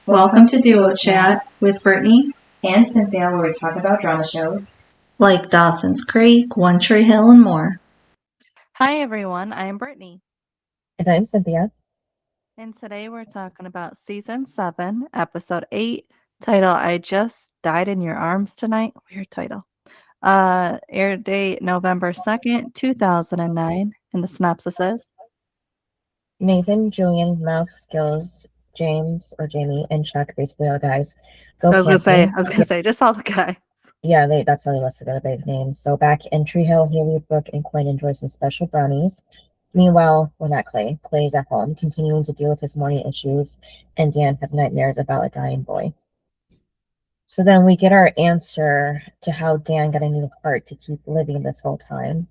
Welcome to Duo Chat with Brittany and Cynthia, where we talk about drama shows. like Dawson's Creek, One Tree Hill, and more. Hi everyone, I am Brittany, And I'm Cynthia. and today we're talking about season 7, episode 8, title I Just Died in Your Arms Tonight. Weird title. Air date November 2nd, 2009, and the synopsis says Nathan, Julian, Mouth, Skills, James or Jamie, and Chuck, basically all the guys, go I was camping. gonna say, just all the guys. Yeah, that's how they listed everybody's names. So back in Tree Hill, Haley, Brooke, and Quinn enjoy some special brownies. Meanwhile, well, not Clay. Clay's at home, continuing to deal with his morning issues, and Dan has nightmares about a dying boy. So then we get our answer to how Dan got a new heart to keep living this whole time.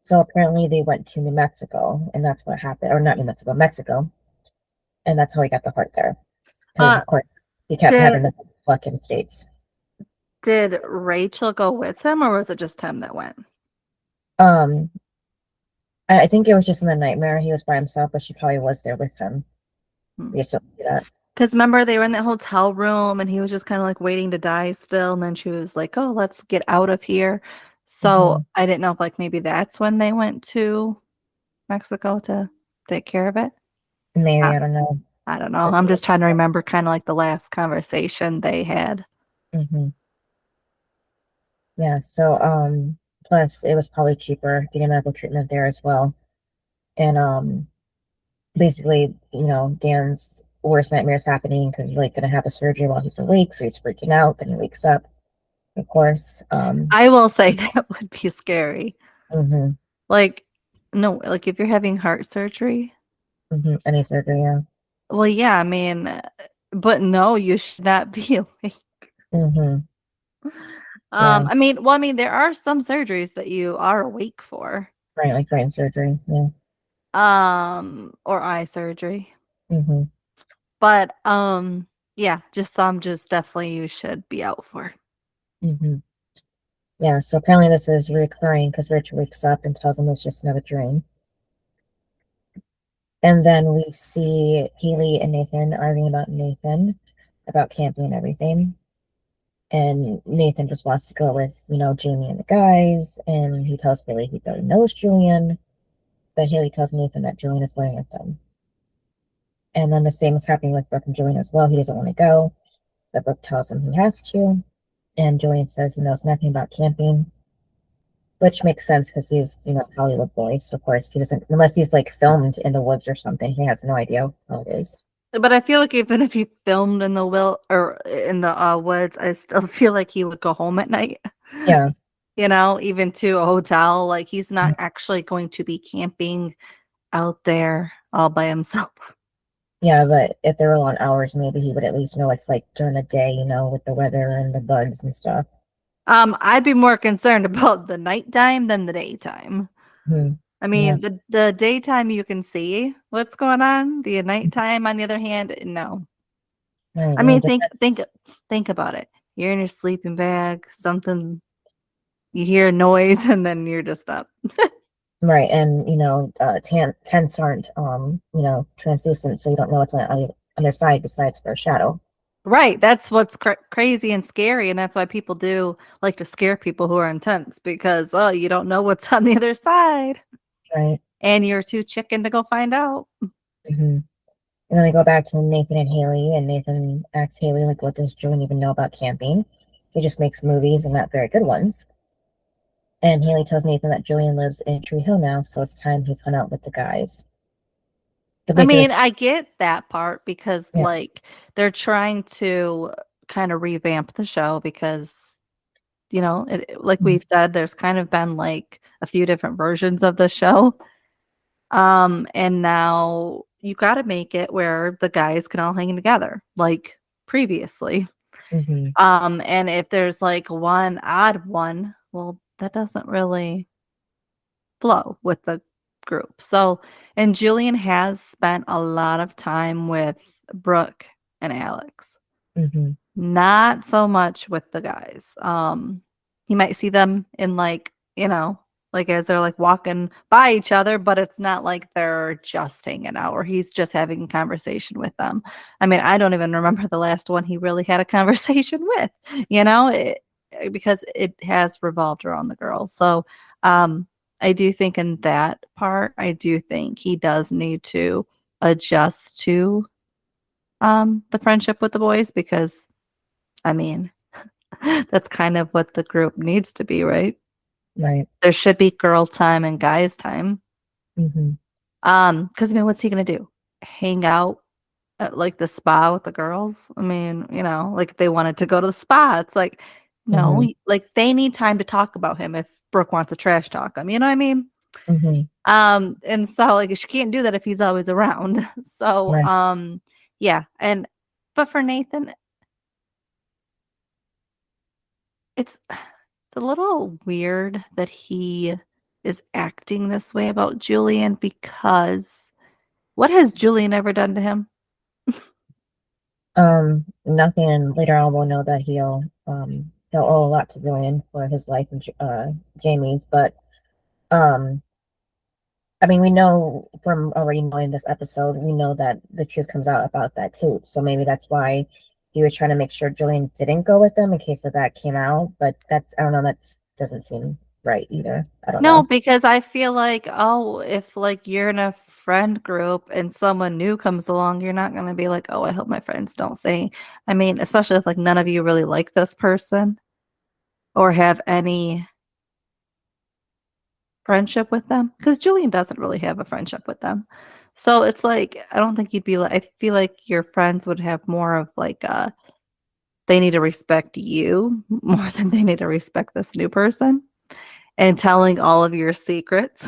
So apparently they went to New Mexico, and that's what happened. Or not New Mexico, Mexico. And that's how he got the heart there. Because, of course, he kept having the luck in the States. Did Rachel go with him, or was it just him that went? I think it was just in the nightmare. He was by himself, but she probably was there with him. We just don't see that. Because remember, they were in that hotel room, and he was just kind of like waiting to die still. And then she was like, "Oh, let's get out of here." So I didn't know if like maybe that's when they went to Mexico to take care of it. Maybe, I don't know. I don't know. I'm just trying to remember kind of like the last conversation they had. Yeah, so plus it was probably cheaper getting medical treatment there as well. And basically, Dan's worst nightmare is happening because he's like gonna have a surgery while he's awake, so he's freaking out. Then he wakes up, of course. I will say that would be scary. Like, no, like if you're having heart surgery. Any surgery, yeah. Well, yeah, I mean, but no, you should not be awake. I mean, there are some surgeries that you are awake for. Right, like brain surgery, yeah. Or eye surgery. But yeah, just some just definitely you should be out for. Yeah, so apparently this is recurring because Rich wakes up and tells him it's just another dream. And then we see Haley and Nathan arguing about camping and everything. And Nathan just wants to go with, Jamie and the guys. And he tells Haley he already knows Julian. But Haley tells Nathan that Julian is going with them. And then the same is happening with Brooke and Julian as well. He doesn't want to go. But Brooke tells him he has to. And Julian says he knows nothing about camping. Which makes sense because he's, Hollywood boy. So, of course, he doesn't, unless he's like filmed in the woods or something, he has no idea how it is. But I feel like even if he filmed in the woods, I still feel like he would go home at night. Yeah. Even to a hotel. Like he's not actually going to be camping out there all by himself. Yeah, but if there were long hours, maybe he would at least know it's like during the day, with the weather and the bugs and stuff. I'd be more concerned about the nighttime than the daytime. I mean, the daytime you can see what's going on. The nighttime, on the other hand, no. Right, I mean, think about it. You're in your sleeping bag, something, you hear a noise, and then you're just up. Right, and tents aren't translucent, so you don't know what's on the other side besides for a shadow. Right, that's what's crazy and scary, and that's why people do like to scare people who are in tents because you don't know what's on the other side. Right. And you're too chicken to go find out. And then we go back to Nathan and Haley, and Nathan asks Haley, like, what does Julian even know about camping? He just makes movies and not very good ones. And Haley tells Nathan that Julian lives in Tree Hill now, so it's time he's hung out with the guys. I mean, I get that part because like they're trying to kind of revamp the show because like we've said, there's kind of been like a few different versions of the show. And now you got to make it where the guys can all hang together like previously. And if there's like one odd one, well, that doesn't really flow with the group. So, and Julian has spent a lot of time with Brooke and Alex. Not so much with the guys. He might see them in like like as they're like walking by each other, but it's not like they're just hanging out or he's just having a conversation with them. I mean, I don't even remember the last one he really had a conversation with, because it has revolved around the girls. So I do think in that part, I do think he does need to adjust to the friendship with the boys because, I mean, that's kind of what the group needs to be, right? Right. There should be girl time and guys time. Mm-hmm. Because I mean, what's he gonna do? Hang out at like the spa with the girls? I mean, like if they wanted to go to the spa, it's like, no, like they need time to talk about him if Brooke wants to trash talk him. You know what I mean? Mm-hmm. And so like she can't do that if he's always around. So Right. yeah, but for Nathan, it's a little weird that he is acting this way about Julian because what has Julian ever done to him? Nothing, and later on we'll know that he'll owe a lot to Julian for his life and Jamie's, but I mean, we know from already knowing this episode, we know that the truth comes out about that too. So maybe that's why he was trying to make sure Julian didn't go with them in case of that came out. But I don't know, that doesn't seem right either. I don't No, know. because I feel like, oh, if like you're in a friend group and someone new comes along, you're not going to be like, oh, I hope my friends don't say. I mean, especially if like none of you really like this person or have any friendship with them, because Julian doesn't really have a friendship with them. So it's like, I don't think you'd be like, I feel like your friends would have more of like, they need to respect you more than they need to respect this new person. And telling all of your secrets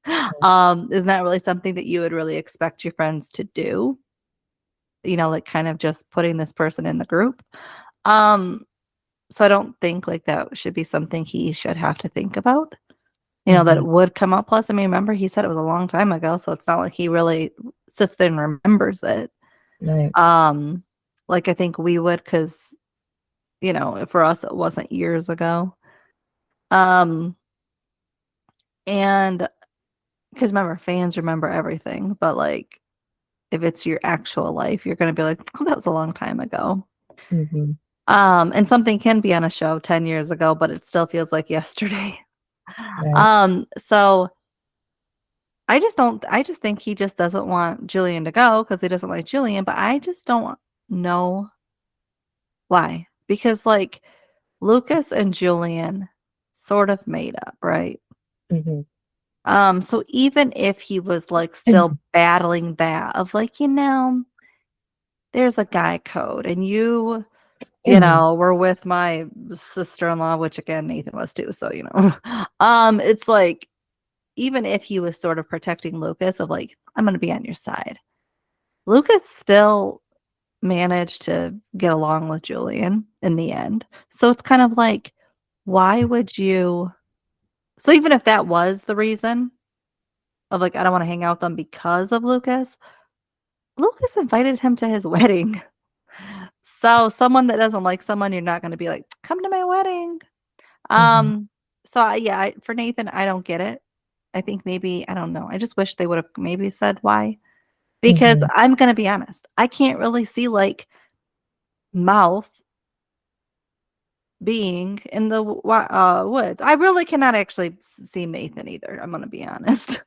is not really something that you would really expect your friends to do. Like kind of just putting this person in the group. So I don't think like that should be something he should have to think about. That it would come up. Plus, I mean, remember he said it was a long time ago, so it's not like he really sits there and remembers it. Right. Like I think we would, because for us it wasn't years ago. And because remember, fans remember everything, but like if it's your actual life, you're gonna be like, oh, that was a long time ago. Mm-hmm. And something can be on a show 10 years ago, but it still feels like yesterday. Right. So I just think he just doesn't want Julian to go because he doesn't like Julian, but I just don't know why. Because like Lucas and Julian sort of made up, right? Mm-hmm. So even if he was like still battling that of like, there's a guy code and we're with my sister-in-law, which again, Nathan was too. So, it's like, even if he was sort of protecting Lucas of like, I'm going to be on your side, Lucas still managed to get along with Julian in the end. So it's kind of like, why would you? So even if that was the reason of like, I don't want to hang out with them because of Lucas invited him to his wedding. So someone that doesn't like someone, you're not going to be like, come to my wedding. So for Nathan, I don't get it. I think maybe, I don't know. I just wish they would have maybe said why. Because I'm going to be honest, I can't really see like Mouth being in the woods. I really cannot actually see Nathan either. I'm going to be honest.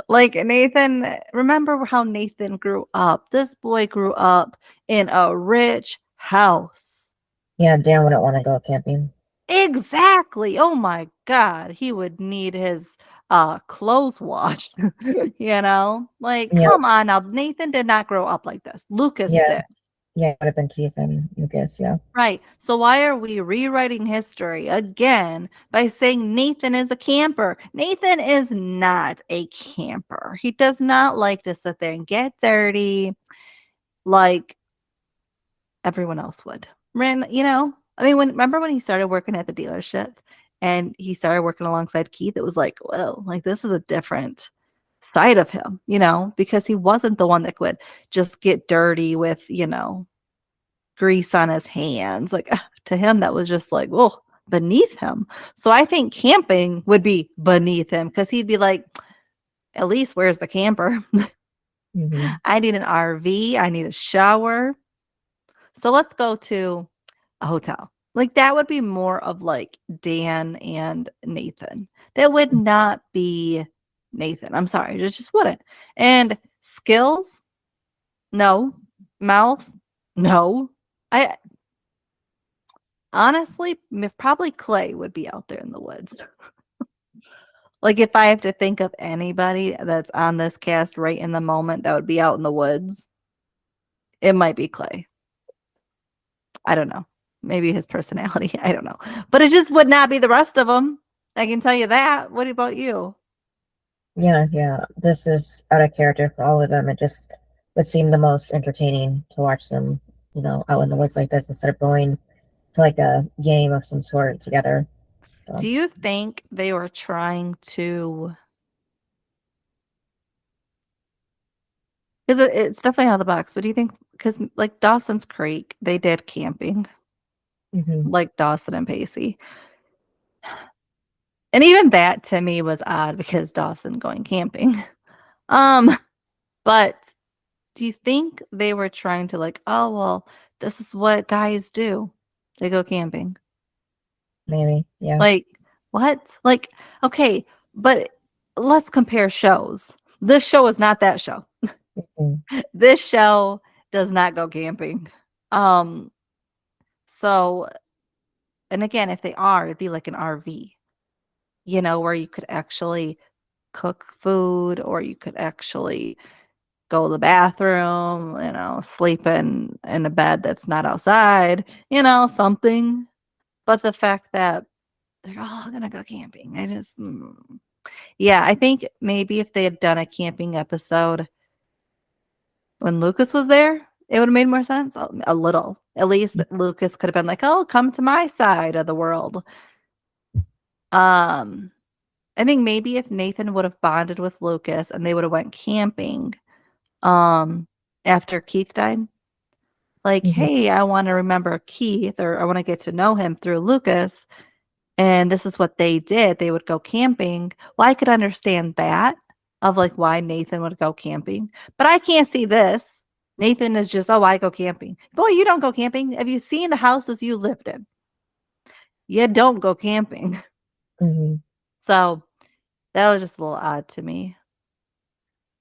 Like Nathan, remember how Nathan grew up? This boy grew up in a rich house. Yeah, Dan wouldn't want to go camping. Exactly. Oh my God. He would need his clothes washed. Like, come on now. Nathan did not grow up like this. Lucas did. Yeah, it would have been Keith and Lucas, yeah. Right. So why are we rewriting history again by saying Nathan is a camper? Nathan is not a camper. He does not like to sit there and get dirty like everyone else would. I mean, remember when he started working at the dealership and he started working alongside Keith? It was like, whoa, like this is a different side of him, because he wasn't the one that would just get dirty with, grease on his hands. Like to him, that was just like, oh, beneath him. So I think camping would be beneath him because he'd be like, at least where's the camper? I need an RV. I need a shower. So let's go to a hotel. Like that would be more of like Dan and Nathan. That would not be Nathan. I'm sorry. It just wouldn't. And skills? No. Mouth? No. I honestly probably Clay would be out there in the woods. Like if I have to think of anybody that's on this cast right in the moment that would be out in the woods, it might be Clay. I don't know. Maybe his personality. I don't know. But it just would not be the rest of them. I can tell you that. What about you? Yeah. This is out of character for all of them. It just would seem the most entertaining to watch them, out in the woods like this instead of going to like a game of some sort together. So. Do you think they were trying to... Because it's definitely out of the box, but do you think, because like Dawson's Creek, they did camping, like Dawson and Pacey. And even that to me was odd because Dawson going camping. But do you think they were trying to like, oh, well, this is what guys do. They go camping. Maybe, yeah. Like, what? Like, okay, but let's compare shows. This show is not that show. This show does not go camping. So, and again, if they are, it'd be like an RV, where you could actually cook food or you could actually go to the bathroom, sleep in a bed that's not outside, something. But the fact that they're all gonna go camping, yeah, I think maybe if they had done a camping episode when Lucas was there, it would have made more sense. A little. At least Lucas could have been like, oh, come to my side of the world. I think maybe if Nathan would have bonded with Lucas and they would have went camping after Keith died, like, hey, I want to remember Keith, or I want to get to know him through Lucas, and this is what they did. They would go camping. Well, I could understand that of like why Nathan would go camping, but I can't see this. Nathan is just, oh, I go camping. Boy, you don't go camping. Have you seen the houses you lived in? You don't go camping. So that was just a little odd to me.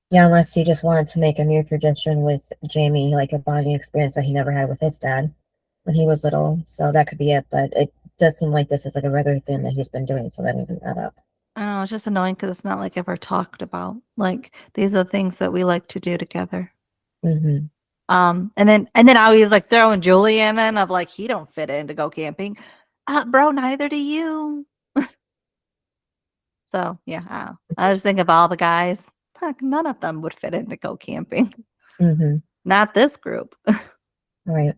Yeah, unless he just wanted to make a new tradition with Jamie, like a bonding experience that he never had with his dad when he was little. So that could be it. But it does seem like this is like a regular thing that he's been doing. So that doesn't add up. I know, it's just annoying because it's not like ever talked about. Like these are things that we like to do together. And then now he's like throwing Julian in of like he don't fit in to go camping. Bro, neither do you. So yeah, I just think of all the guys. None of them would fit in to go camping. Not this group. Right.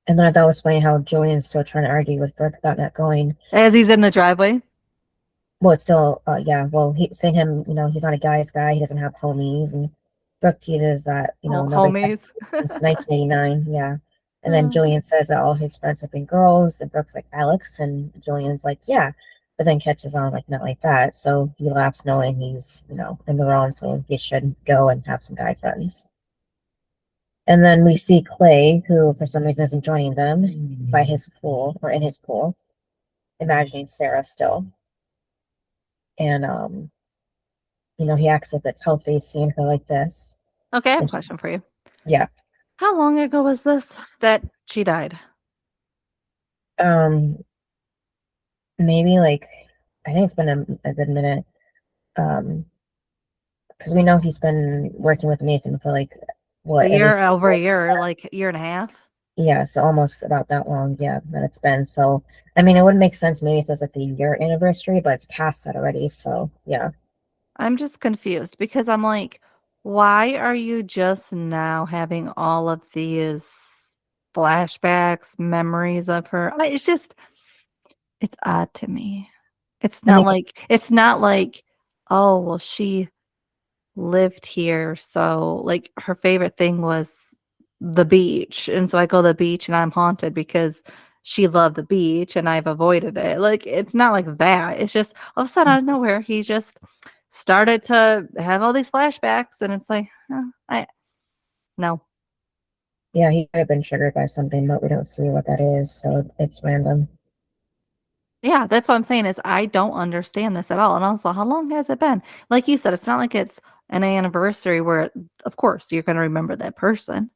And then I thought it was funny how Julian's still trying to argue with Brooke about not going. As he's in the driveway? Well, it's still, yeah. Well, saying him, he's not a guy's guy. He doesn't have homies. And Brooke teases that, homies. Since 1989. Yeah. And then Julian says that all his friends have been girls. And Brooke's like, Alex. And Julian's like, yeah. But then catches on, like, not like that. So he laughs knowing he's, in the wrong. So he should go and have some guy friends. And then we see Clay, who for some reason isn't joining them by his pool or in his pool, imagining Sarah still. And, he acts if it's healthy seeing her like this. Okay, I have a question for you. Yeah. How long ago was this that she died? Maybe like, I think it's been a good minute. Because we know he's been working with Nathan for like, what? Over a year, like a year and a half? Yeah, so almost about that long, yeah, that it's been. So, I mean, it would make sense maybe if it was like the year anniversary, but it's past that already, so yeah. I'm just confused because I'm like, why are you just now having all of these flashbacks, memories of her? It's odd to me. It's not like, oh, well, she lived here, so like her favorite thing was the beach, and so I go to the beach and I'm haunted because she loved the beach and I've avoided it. Like, it's not like that. It's just all of a sudden out of nowhere, he just started to have all these flashbacks, and it's like, no. Yeah, he could have been triggered by something, but we don't see what that is, so it's random. Yeah, that's what I'm saying is I don't understand this at all. And also, how long has it been? Like you said, it's not like it's an anniversary where, of course, you're going to remember that person.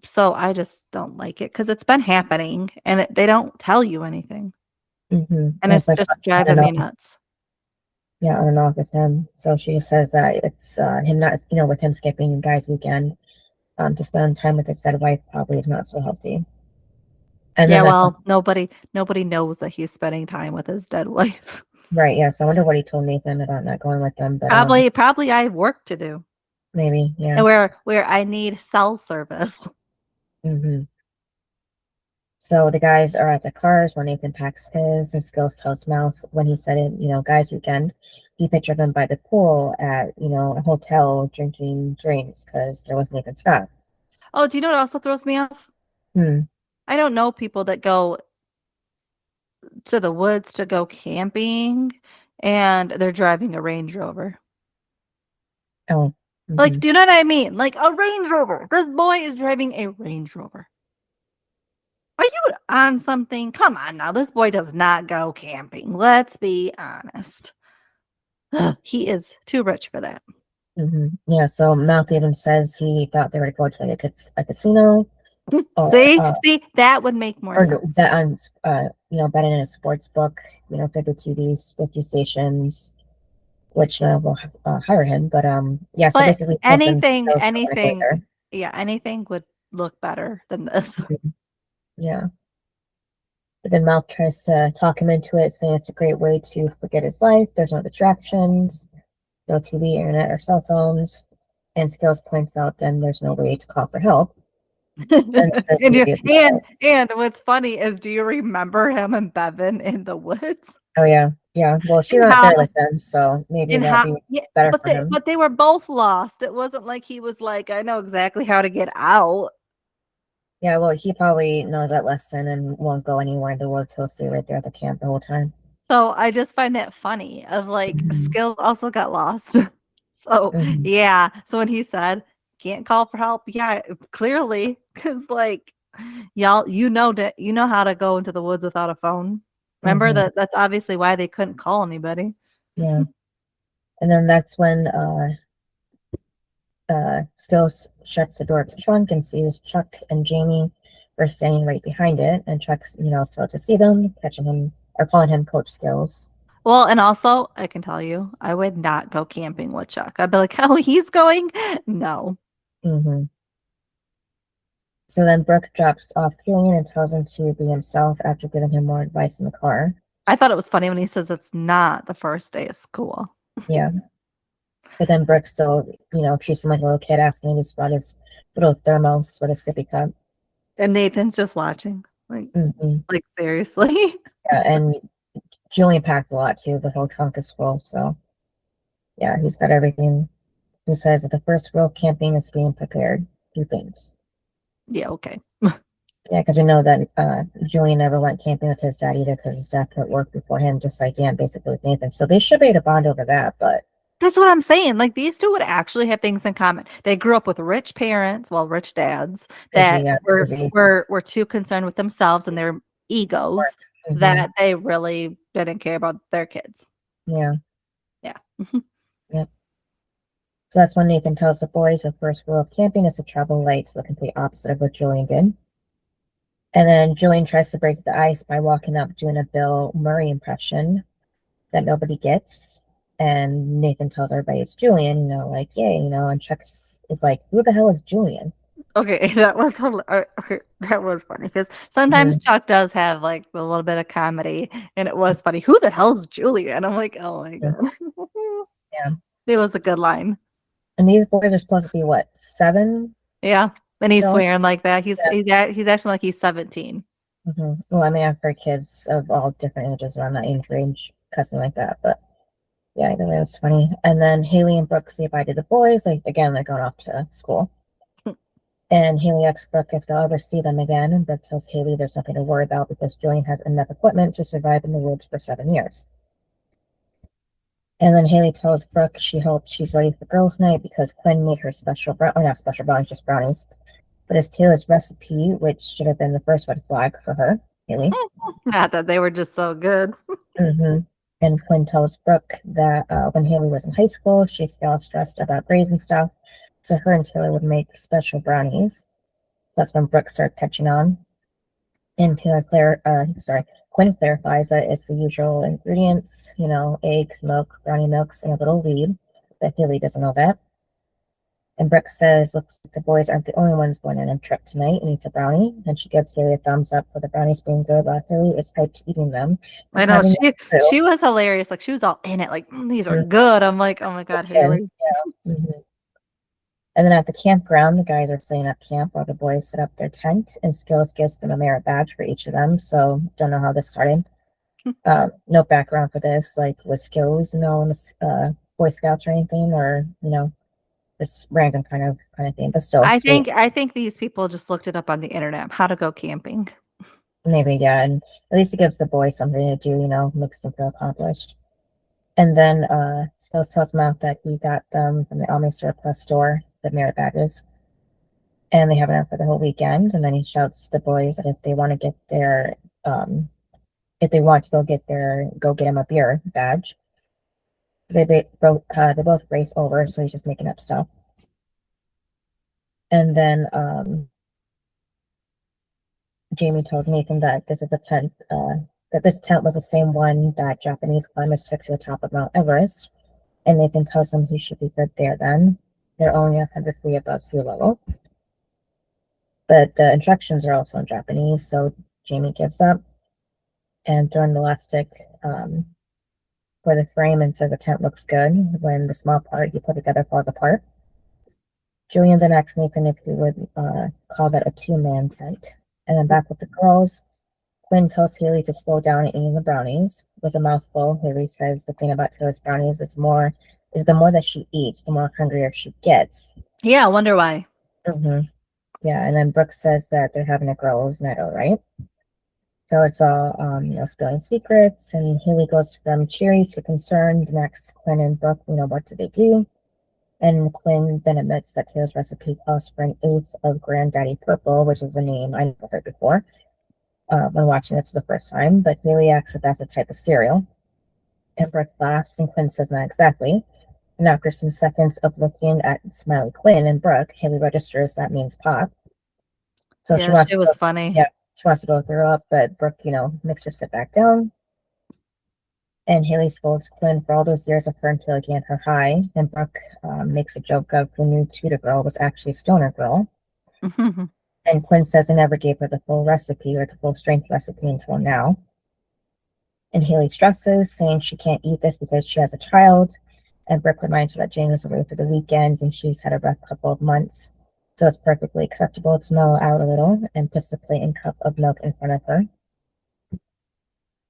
So I just don't like it because it's been happening and they don't tell you anything. And it's like, just driving me nuts. Yeah, on and off with him. So she just says that it's him not, with him skipping guys' weekend to spend time with his said wife probably is not so healthy. And yeah, well, nobody knows that he's spending time with his dead wife. Right, yeah. So I wonder what he told Nathan about not going with them. But probably I have work to do. Maybe, yeah. Where I need cell service. So the guys are at the cars where Nathan packs his, and Skills tells Mouth when he said it, guys' weekend, he pictured them by the pool at, a hotel drinking drinks because there was Nathan Scott. Oh, do you know what also throws me off? I don't know people that go to the woods to go camping and they're driving a Range Rover. Oh. Like, do you know what I mean? Like a Range Rover. This boy is driving a Range Rover. Are you on something? Come on now. This boy does not go camping. Let's be honest. He is too rich for that. Yeah, so Mouth even says he thought they were going to go to a casino. See, that would make more sense. Bet on, betting in a sports book, 50 TVs, 50 stations, which will hire him. But yeah, so basically anything, yeah, anything would look better than this. Yeah. But then Mouth tries to talk him into it, saying it's a great way to forget his life. There's no distractions, no TV, internet, or cell phones. And Skills points out then there's no way to call for help. and what's funny is, do you remember him and Bevan in the woods? Oh yeah, yeah. Well, she's not there with them, so maybe that'd be better for him. But they were both lost. It wasn't like he was like, I know exactly how to get out. Yeah, well, he probably knows that lesson and won't go anywhere in the woods. He'll stay right there at the camp the whole time. So I just find that funny. Of like, Skills also got lost. So yeah. So when he said can't call for help, yeah, clearly, because like y'all, you know how to go into the woods without a phone. Remember that's obviously why they couldn't call anybody. Yeah. And then that's when Skills shuts the door of the trunk and sees Chuck and Jamie are standing right behind it, and Chuck's thrilled to see them, catching him or calling him Coach Skills. Well, and also I can tell you, I would not go camping with Chuck. I'd be like, oh, he's going? No. So then Brooke drops off Julian and tells him to be himself after giving him more advice in the car. I thought it was funny when he says it's not the first day of school. Yeah. But then Brooke still, treats him like a little kid, asking him to spot his little thermos with a sippy cup. And Nathan's just watching. Like, like seriously. Yeah, and Julian packed a lot too. The whole trunk is full. So yeah, he's got everything. He says that the first real camping is being prepared. 2 things. Yeah, okay. Yeah, because we know that Julian never went camping with his dad either because his dad put work before him, just like Dan basically with Nathan. So they should be able to bond over that, but that's what I'm saying. Like, these two would actually have things in common. They grew up with rich parents, rich dads that were too concerned with themselves and their egos that they really didn't care about their kids. Yeah. Yeah. Yep. So that's when Nathan tells the boys the first rule of camping is to travel light, so the complete opposite of what Julian did. And then Julian tries to break the ice by walking up doing a Bill Murray impression that nobody gets. And Nathan tells everybody it's Julian, like, yay, and Chuck is like, who the hell is Julian? Okay, that was funny because sometimes Chuck does have like a little bit of comedy, and it was funny. Who the hell's Julian? I'm like, oh my god. Yeah, it was a good line. And these boys are supposed to be what, 7? Yeah, and he's swearing like that. He's acting like he's 17. Well, I mean, I've heard kids of all different ages around that age range cussing like that, but yeah, I think it was funny. And then Haley and Brooke say bye to the boys. Like, again, they're going off to school. And Haley asks Brooke if they'll ever see them again, and Brooke tells Haley there's nothing to worry about because Julian has enough equipment to survive in the woods for 7 years. And then Haley tells Brooke she hopes she's ready for girls' night because Quinn made her not special brownies, just brownies. But it's Taylor's recipe, which should have been the first red flag for her, Haley. Not that they were just so good. Mm-hmm. And Quinn tells Brooke that when Haley was in high school, she still stressed about grades and stuff. So her and Taylor would make special brownies. That's when Brooke starts catching on. And Quinn clarifies that it's the usual ingredients, eggs, milk, brownie milks, and a little weed. But Haley doesn't know that. And Brooke says, looks like the boys aren't the only ones going on a trip tonight and eats a brownie. And she gives Haley a thumbs up for the brownies being good, while Haley is hyped eating them. I know, she was hilarious. Like, she was all in it, like, these are good. I'm like, oh my God, Haley. Yeah. Mm-hmm. And then at the campground, the guys are setting up camp while the boys set up their tent, and Skills gives them a merit badge for each of them. So don't know how this started. No background for this, like with Skills, Boy Scouts or anything, or this random kind of thing. But still, I think these people just looked it up on the internet, how to go camping. Maybe, yeah, and at least it gives the boys something to do, makes them feel accomplished. And then Skills tells Mouth that he got them from the Army surplus store, the merit badges, and they have enough for the whole weekend. And then he shouts to the boys that if they want to get their, go get him a beer badge. They both race over, so he's just making up stuff. And then Jamie tells Nathan that this is the tent, that this tent was the same one that Japanese climbers took to the top of Mount Everest. And Nathan tells him he should be good there then. They're only 100 feet above sea level. But the instructions are also in Japanese, so Jamie gives up and throwing the elastic for the frame and says the tent looks good when the small part he put together falls apart. Julian then asks Nathan if he would call that a 2-man tent. And then back with the girls, Quinn tells Haley to slow down eating the brownies. With a mouthful, Haley says the thing about Taylor's brownies is the more that she eats, the more hungrier she gets. Yeah, I wonder why. Mm-hmm. Yeah, and then Brooke says that they're having a girls' night out, right? So it's all, spilling secrets, and Haley goes from cheery to concerned. Next, Quinn and Brooke, what do they do? And Quinn then admits that Taylor's recipe calls for an eighth of Granddaddy Purple, which is a name I never heard before when watching this for the first time. But Haley asks if that's a type of cereal. And Brooke laughs, and Quinn says not exactly. And after some seconds of looking at smiley Quinn and Brooke, Haley registers that means pop. So yeah, it was funny. Yeah, she wants to go throw up, but Brooke, makes her sit back down. And Haley scolds Quinn for all those years of her until again her high. And Brooke makes a joke of who knew Tudor Girl was actually Stoner Girl. Mm-hmm. And Quinn says I never gave her the full recipe or the full strength recipe until now. And Haley stresses, saying she can't eat this because she has a child. And Brooke reminds her that Jane was away for the weekend and she's had a rough couple of months. So it's perfectly acceptable to mellow out a little, and puts the plate and cup of milk in front of her.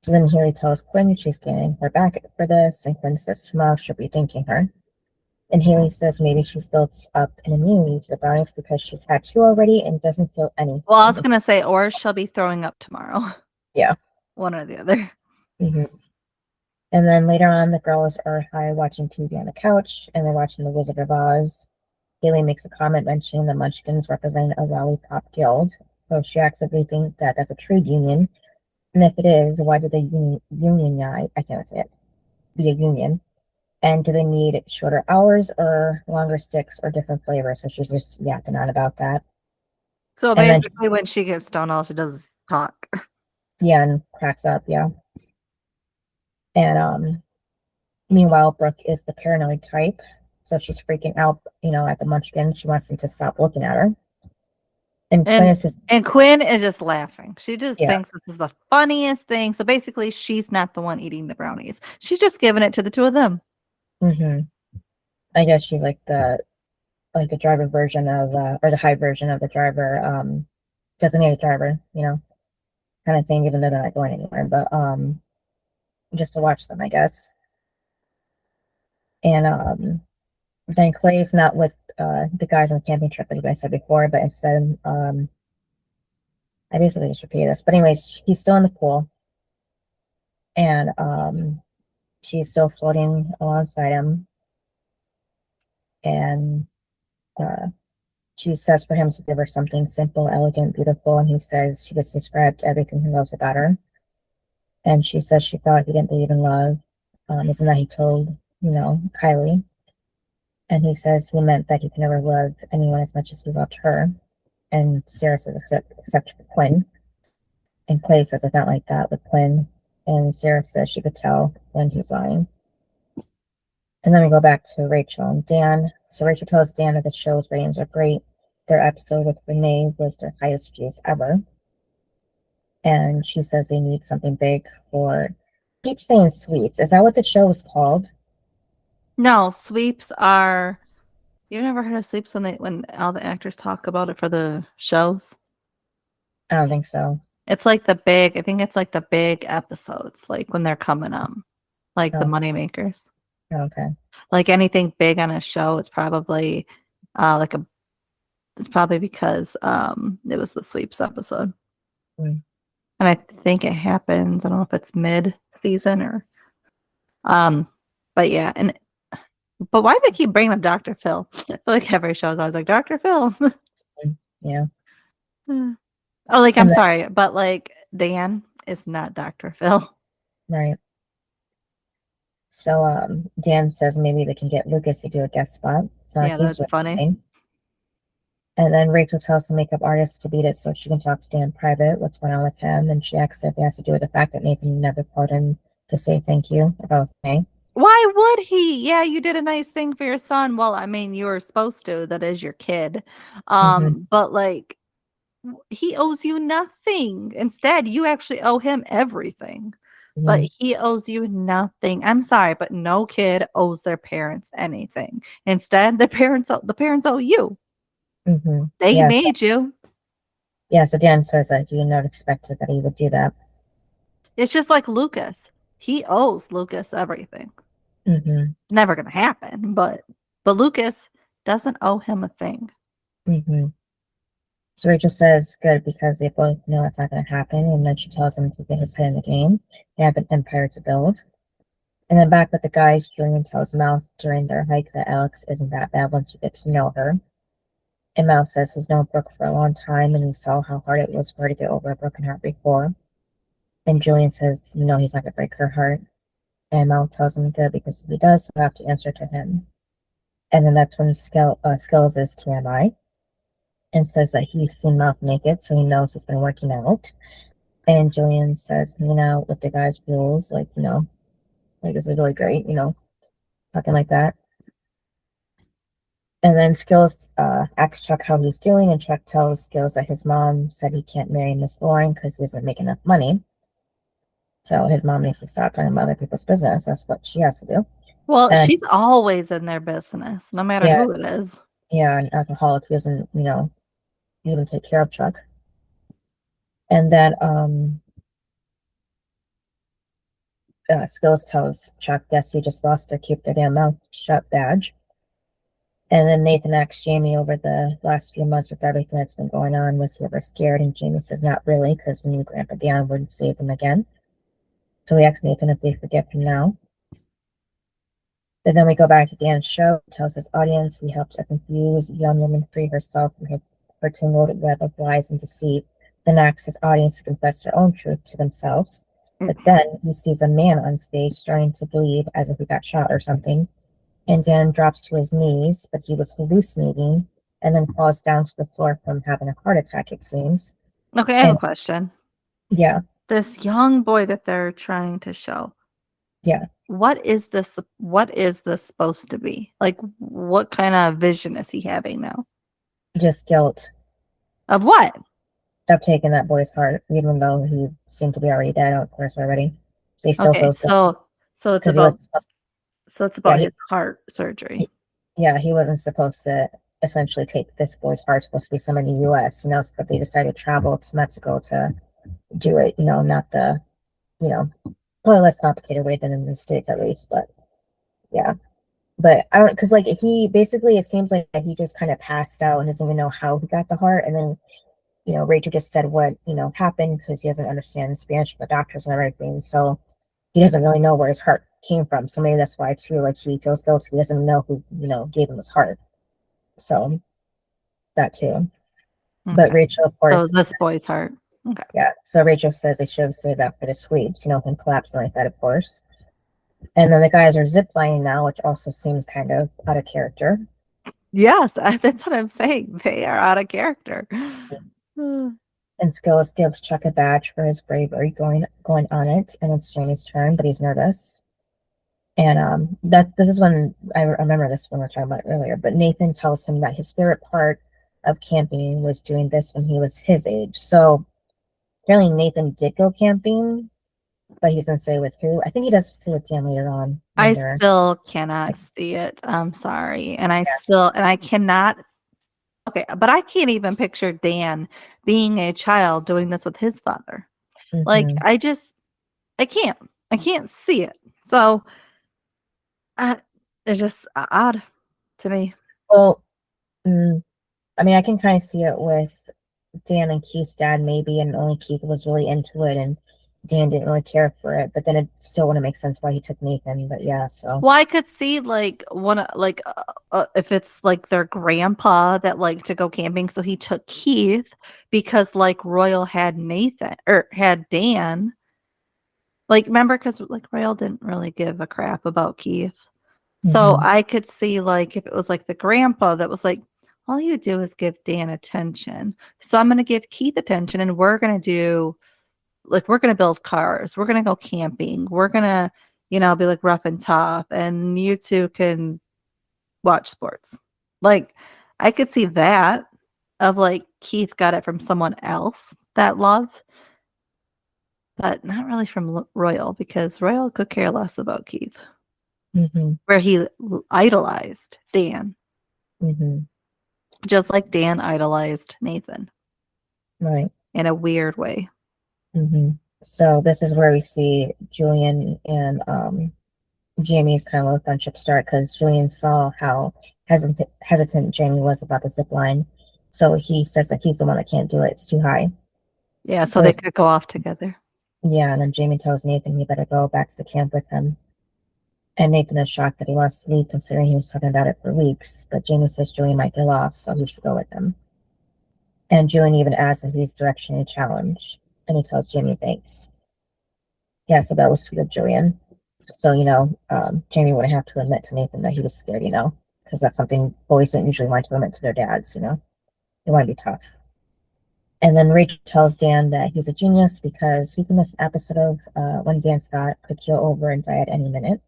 So then Haley tells Quinn she's getting her back for this, and Quinn says tomorrow she'll be thanking her. And Haley says maybe she's built up an immunity to the brownies because she's had 2 already and doesn't feel anything. Well, I was going to say, or she'll be throwing up tomorrow. Yeah. One or the other. Mm-hmm. And then later on, the girls are high watching TV on the couch, and they're watching The Wizard of Oz. Haley makes a comment mentioning the Munchkins represent a lollipop guild. So she asks if they think that that's a trade union. And if it is, why do they unionize? I can't say it. Be a union. And do they need shorter hours or longer sticks or different flavors? So she's just yapping on about that. So basically, when she gets stoned, all she does is talk. Yeah, and cracks up, yeah. And meanwhile, Brooke is the paranoid type. So she's freaking out, at the Munchkin. She wants them to stop looking at her. And Quinn is just laughing. She just thinks this is the funniest thing. So basically, she's not the one eating the brownies. She's just giving it to the 2 of them. Mm-hmm. I guess she's like the driver version of, or the high version of the driver, designated driver, kind of thing, even though they're not going anywhere. But just to watch them, I guess. And Then Clay's not with the guys on the camping trip, like I said before, but instead, I basically just repeated this. But anyways, he's still in the pool, and she's still floating alongside him, and she says for him to give her something simple, elegant, beautiful, and he says she just described everything he loves about her. And she says she thought he didn't believe in love. Isn't that he told, Kylie? And he says he meant that he could never love anyone as much as he loved her. And Sarah says, except for Quinn. And Clay says it's not like that with Quinn. And Sarah says she could tell when he's lying. And then we go back to Rachel and Dan. So Rachel tells Dan that the show's ratings are great. Their episode with Renee was their highest views ever. And she says they need something big for, keep saying sweeps. Is that what the show is called? No, sweeps are, you've never heard of sweeps when all the actors talk about it for the shows? I don't think so. It's like the big, I think it's like the big episodes, like when they're coming up, like the money makers. Okay. Like anything big on a show, it's probably it's probably because it was the sweeps episode. Mm. And I think it happens, I don't know if it's mid-season or but yeah, but why do they keep bringing up Dr. Phil? I feel like every show I was like, Dr. Phil. Yeah. Oh, like, I'm sorry, but like Dan is not Dr. Phil. Right. So Dan says maybe they can get Lucas to do a guest spot. So yeah, that's funny. And then Rachel tells the makeup artist to beat it so she can talk to Dan in private, what's going on with him. And she asks if it has to do with the fact that Nathan never called him to say thank you about me. Why would he? Yeah, you did a nice thing for your son. Well, I mean, you were supposed to. That is your kid. But like, he owes you nothing. Instead, you actually owe him everything. But he owes you nothing. I'm sorry, but no kid owes their parents anything. Instead, the parents owe you. They made you. Yeah, so Dan says that you not expected that he would do that. It's just like Lucas. He owes Lucas everything. Never gonna happen, but Lucas doesn't owe him a thing. So Rachel says good because they both know it's not going to happen, and then she tells him to get his head in the game. They have an empire to build. And then back with the guys, Julian tells Mouth during their hike that Alex isn't that bad once you get to know her. And Mouth says he's known Brooke for a long time, and he saw how hard it was for her to get over a broken heart before. And Julian says, he's not going to break her heart. And Mouth tells him good because if he does, he'll have to answer to him. And then that's when Skills is TMI. And says that he's seen Mouth naked, so he knows he's been working out. And Julian says, with the guys' rules, like this is really great, talking like that. And then Skills asks Chuck how he's doing, and Chuck tells Skills that his mom said he can't marry Miss Lauren because he doesn't make enough money. So his mom needs to stop talking about other people's business. That's what she has to do. Well, she's always in their business, no matter who it is. Yeah, an alcoholic who doesn't, even take care of Chuck. And then Skills tells Chuck, guess you just lost their keep their damn mouth shut badge. And then Nathan asks Jamie over the last few months with everything that's been going on, was he ever scared? And Jamie says not really, because he knew Grandpa Dan wouldn't save him again. So he asks Nathan if they forgive him now. But then we go back to Dan's show. He tells his audience he helps a confused young woman free herself from her tangled web of lies and deceit, then asks his audience to confess their own truth to themselves. But then he sees a man on stage starting to bleed as if he got shot or something. And Dan drops to his knees, but he was hallucinating and then falls down to the floor from having a heart attack, it seems. Okay, I have a question. Yeah. This young boy that they're trying to show. Yeah. What is this supposed to be? Like, what kind of vision is he having now? Just guilt. Of what? Of taking that boy's heart, even though he seemed to be already dead, of course, already. They still feel so it's about his heart surgery. He wasn't supposed to essentially take this boy's heart. It's supposed to be someone in the U.S., but they decided to travel to Mexico to do it, not the, less complicated way than in the States at least, but yeah. But I don't, because like he basically, it seems like he just kind of passed out and doesn't even know how he got the heart. And then, Rachel just said what, happened because he doesn't understand Spanish from the doctors and everything. So he doesn't really know where his heart came from. So maybe that's why too, like he feels guilty. He doesn't know who, gave him his heart. So that too. Okay. But Rachel, of course. So this boy's heart. Okay. Yeah. So Rachel says they should have saved that for the sweeps, him collapsing like that, of course. And then the guys are ziplining now, which also seems kind of out of character. Yes, that's what I'm saying. They are out of character. And Skills gives Chuck a badge for his bravery going on it, and it's Jamie's turn, but he's nervous. And this is when I remember this when we were talking about it earlier. But Nathan tells him that his favorite part of camping was doing this when he was his age. So apparently Nathan did go camping, but he doesn't say with who. I think he does say with Dan later on. I still cannot see it. I'm sorry, and I cannot. Okay, but I can't even picture Dan being a child doing this with his father. Like I can't see it. So it's just odd to me. Well, I mean, I can kind of see it with Dan and Keith's dad, maybe, and only Keith was really into it, and Dan didn't really care for it. But then it still wouldn't make sense why he took Nathan. But yeah, so. Well, I could see like if it's like their grandpa that liked to go camping, so he took Keith because like Royal had Nathan or had Dan. Like, remember, because like Royal didn't really give a crap about Keith. So I could see like if it was like the grandpa that was like, all you do is give Dan attention. So I'm going to give Keith attention and we're going to build cars. We're going to go camping. We're going to, be like rough and tough. And you two can watch sports. Like I could see that of like Keith got it from someone else, that love. But not really from Royal because Royal could care less about Keith. Where he idolized Dan. Just like Dan idolized Nathan. Right. In a weird way. So this is where we see Julian and Jamie's kind of low friendship start because Julian saw how hesitant Jamie was about the zip line. So he says that he's the one that can't do it. It's too high. Yeah, so they could go off together. Yeah, and then Jamie tells Nathan he better go back to the camp with him. And Nathan is shocked that he wants to leave considering he was talking about it for weeks. But Jamie says Julian might get lost, so he should go with him. And Julian even adds that he's directionally challenged. And he tells Jamie thanks. Yeah, so that was sweet of Julian. So, Jamie wouldn't have to admit to Nathan that he was scared, because that's something boys don't usually want to admit to their dads, They want to be tough. And then Rachel tells Dan that he's a genius because he can miss an episode of when Dan Scott could keel over and die at any minute.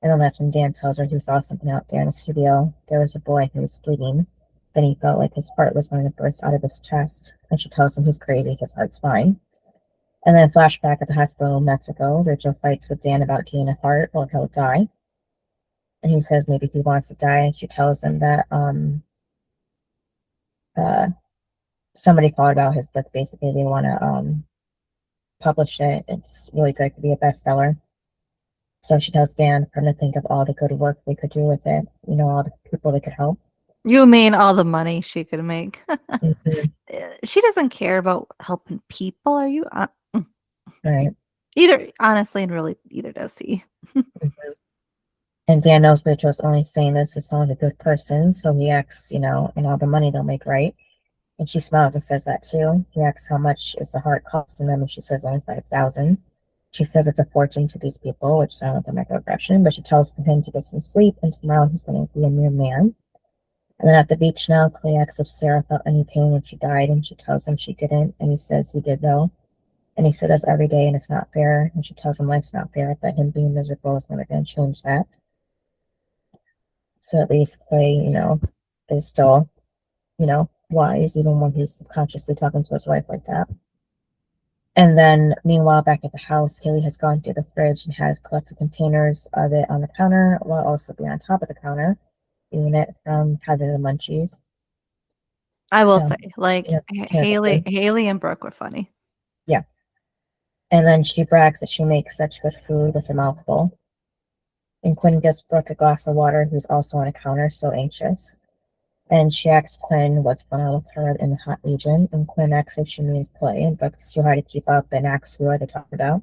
And then that's when Dan tells her he saw something out there in the studio. There was a boy who was bleeding. Then he felt like his heart was going to burst out of his chest. And she tells him he's crazy, his heart's fine. And then flashback at the hospital in Mexico. Rachel fights with Dan about getting a heart or he'll die. And he says maybe he wants to die. And she tells him that somebody called about his book. Basically, they want to publish it. It's really good to be a bestseller. So she tells Dan for him to think of all the good work they could do with it. All the people they could help. You mean all the money she could make? She doesn't care about helping people. Are you? Right. Either, honestly, and really, either does he. And Dan knows Rachel's only saying this to someone a good person. So he asks, and all the money they'll make, right? And she smiles and says that too. He asks how much is the heart costing them, and she says only $5,000. She says it's a fortune to these people, which sounds like a microaggression, but she tells him to get some sleep, and tomorrow he's going to be a new man. And then at the beach now, Clay asks if Sarah felt any pain when she died, and she tells him she didn't, and he says he did though. And he said that's every day, and it's not fair. And she tells him life's not fair, but him being miserable is never going to change that. So at least Clay, is still, wise, even when he's subconsciously talking to his wife like that. And then, meanwhile, back at the house, Haley has gone through the fridge and has collected containers of it on the counter, while also being on top of the counter, eating it from having the munchies. I will say, Haley and Brooke were funny. Yeah. And then she brags that she makes such good food with her mouth full. And Quinn gives Brooke a glass of water, who's also on a counter, so anxious. And she asks Quinn what's going on with her in the Hot Legion, and Quinn asks if she means play, and Brooke's too hard to keep up and asks who are they talking about.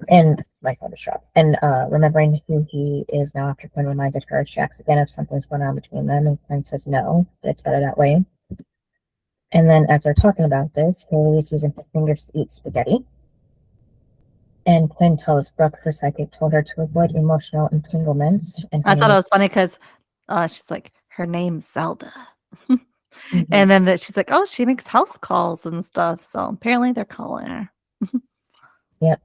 And my phone is shut. And remembering who he is now after Quinn reminded her, she asks again if something's going on between them, and Quinn says no, but it's better that way. And then as they're talking about this, Haley's using her fingers to eat spaghetti. And Quinn tells Brooke her psychic told her to avoid emotional entanglements. And I thought it was funny because she's like, her name's Zelda. Mhm. And then she's like, oh, she makes house calls and stuff. So apparently they're calling her. Yep.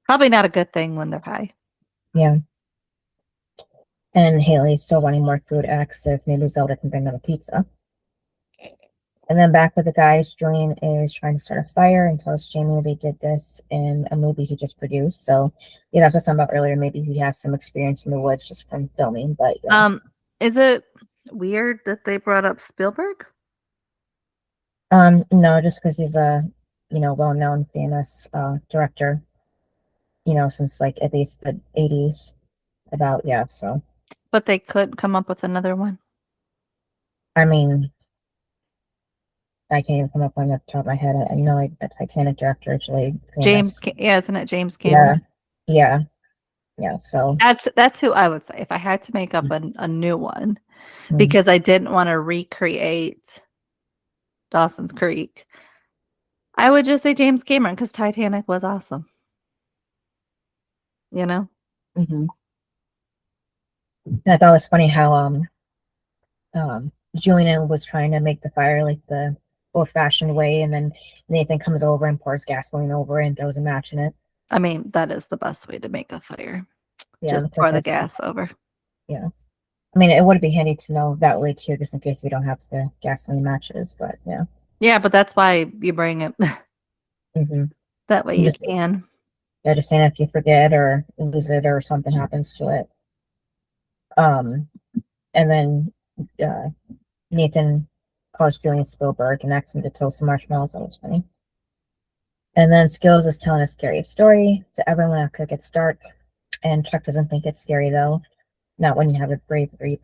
Probably not a good thing when they're high. Yeah. And Haley's still wanting more food, asks if maybe Zelda can bring them a pizza. And then back with the guys, Julian is trying to start a fire and tells Jamie they did this in a movie he just produced. So yeah, that's what I was talking about earlier. Maybe he has some experience in the woods just from filming. But yeah. Is it weird that they brought up Spielberg? No, just because he's a well-known, famous director, since like at least the 80s. So. But they could come up with another one. I mean, I can't even come up on the top of my head. I know like the Titanic director is really famous. Isn't it James Cameron? Yeah. So that's who I would say if I had to make up a new one, because I didn't want to recreate Dawson's Creek. I would just say James Cameron because Titanic was awesome. Mm-hmm. I thought it was funny how Julian was trying to make the fire like the old-fashioned way, and then Nathan comes over and pours gasoline over it and throws a match in it. I mean, that is the best way to make a fire. Yeah, just pour the gas over. Yeah. I mean, it would be handy to know that way too, just in case we don't have the gasoline matches, but yeah. Yeah, but that's why you bring it. Mm-hmm. That way you can. Yeah, just saying if you forget or lose it or something happens to it. And then Nathan calls Julian Spielberg and asks him to toast some marshmallows. That was funny. And then Skills is telling a scary story to everyone after it gets dark. And Chuck doesn't think it's scary though. Not when you have a bravery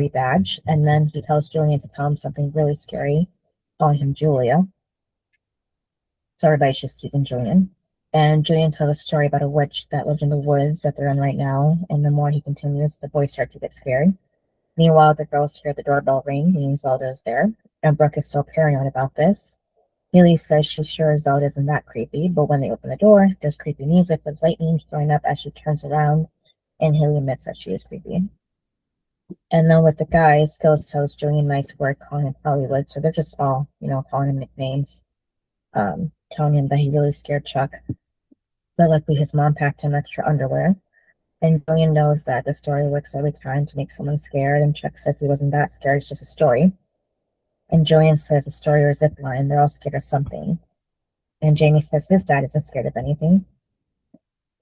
badge. And then he tells Julian to tell him something really scary, calling him Julia. So everybody's just teasing Julian. And Julian tells a story about a witch that lived in the woods that they're in right now. And the more he continues, the boys start to get scared. Meanwhile, the girls hear the doorbell ring, meaning Zelda is there. And Brooke is still paranoid about this. Haley says she's sure Zelda isn't that creepy, but when they open the door, there's creepy music with lightning throwing up as she turns around, and Haley admits that she is creepy. And then with the guys, Skills tells Julian nice work, calling him Hollywood, so they're just all, calling him nicknames, telling him that he really scared Chuck. But luckily his mom packed him extra underwear. And Julian knows that the story works every time to make someone scared, and Chuck says he wasn't that scared, it's just a story. And Julian says a story or a zip line, they're all scared of something. And Jamie says his dad isn't scared of anything.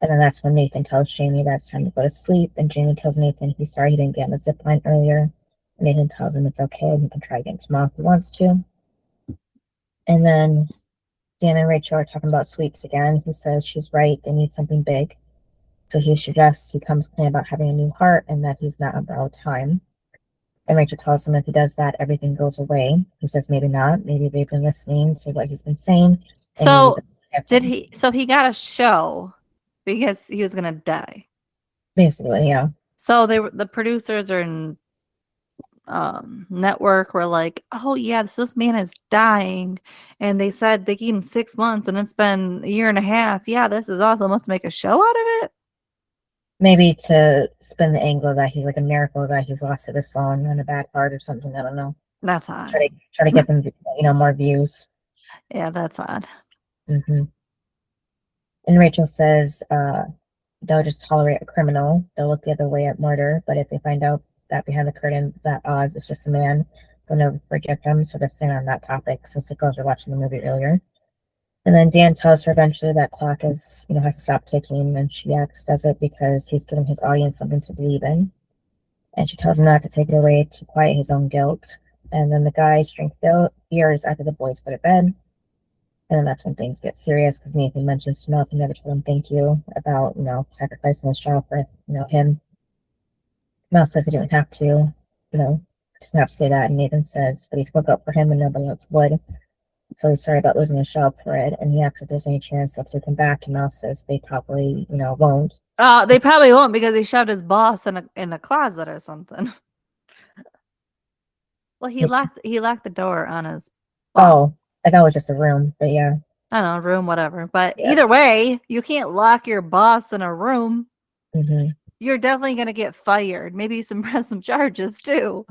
And then that's when Nathan tells Jamie that it's time to go to sleep, and Jamie tells Nathan he's sorry he didn't get on the zip line earlier. And Nathan tells him it's okay, and he can try again tomorrow if he wants to. And then Dan and Rachel are talking about sweeps again. He says she's right, they need something big. So he suggests he comes clean about having a new heart and that he's not on borrowed time. And Rachel tells him if he does that, everything goes away. He says maybe not. Maybe they've been listening to what he's been saying. So he got a show because he was gonna die. Basically, yeah. So the producers are in network were like, oh yeah, this man is dying, and they said they gave him 6 months, and it's been a year and a half. Yeah, this is awesome. Let's make a show out of it. Maybe to spin the angle that he's like a miracle that he's lost to this song and a bad heart or something. I don't know. That's odd. Try to get them, more views. Yeah, that's odd. Mm-hmm. And Rachel says they'll just tolerate a criminal. They'll look the other way at murder, but if they find out that behind the curtain that Oz is just a man, they'll never forgive him. So they're staying on that topic since the girls were watching the movie earlier. And then Dan tells her eventually that clock is, has to stop ticking, and she does it because he's giving his audience something to believe in. And she tells him not to take it away to quiet his own guilt. And then the guys drink beers after the boys go to bed. And then that's when things get serious because Nathan mentions to Mel he never told him thank you about, sacrificing his child for, him. Mel says he didn't have to, doesn't have to say that. And Nathan says, but he spoke up for him and nobody else would. So he's sorry about losing his job for it. And he asks if there's any chance they'll take him back. And Mel says they probably, won't. They probably won't because he shoved his boss in a closet or something. Well, he locked the door on his boss. Oh, I thought it was just a room, but yeah. I don't know, room, whatever. But either way, you can't lock your boss in a room. Mm-hmm. You're definitely going to get fired. Maybe press some charges too.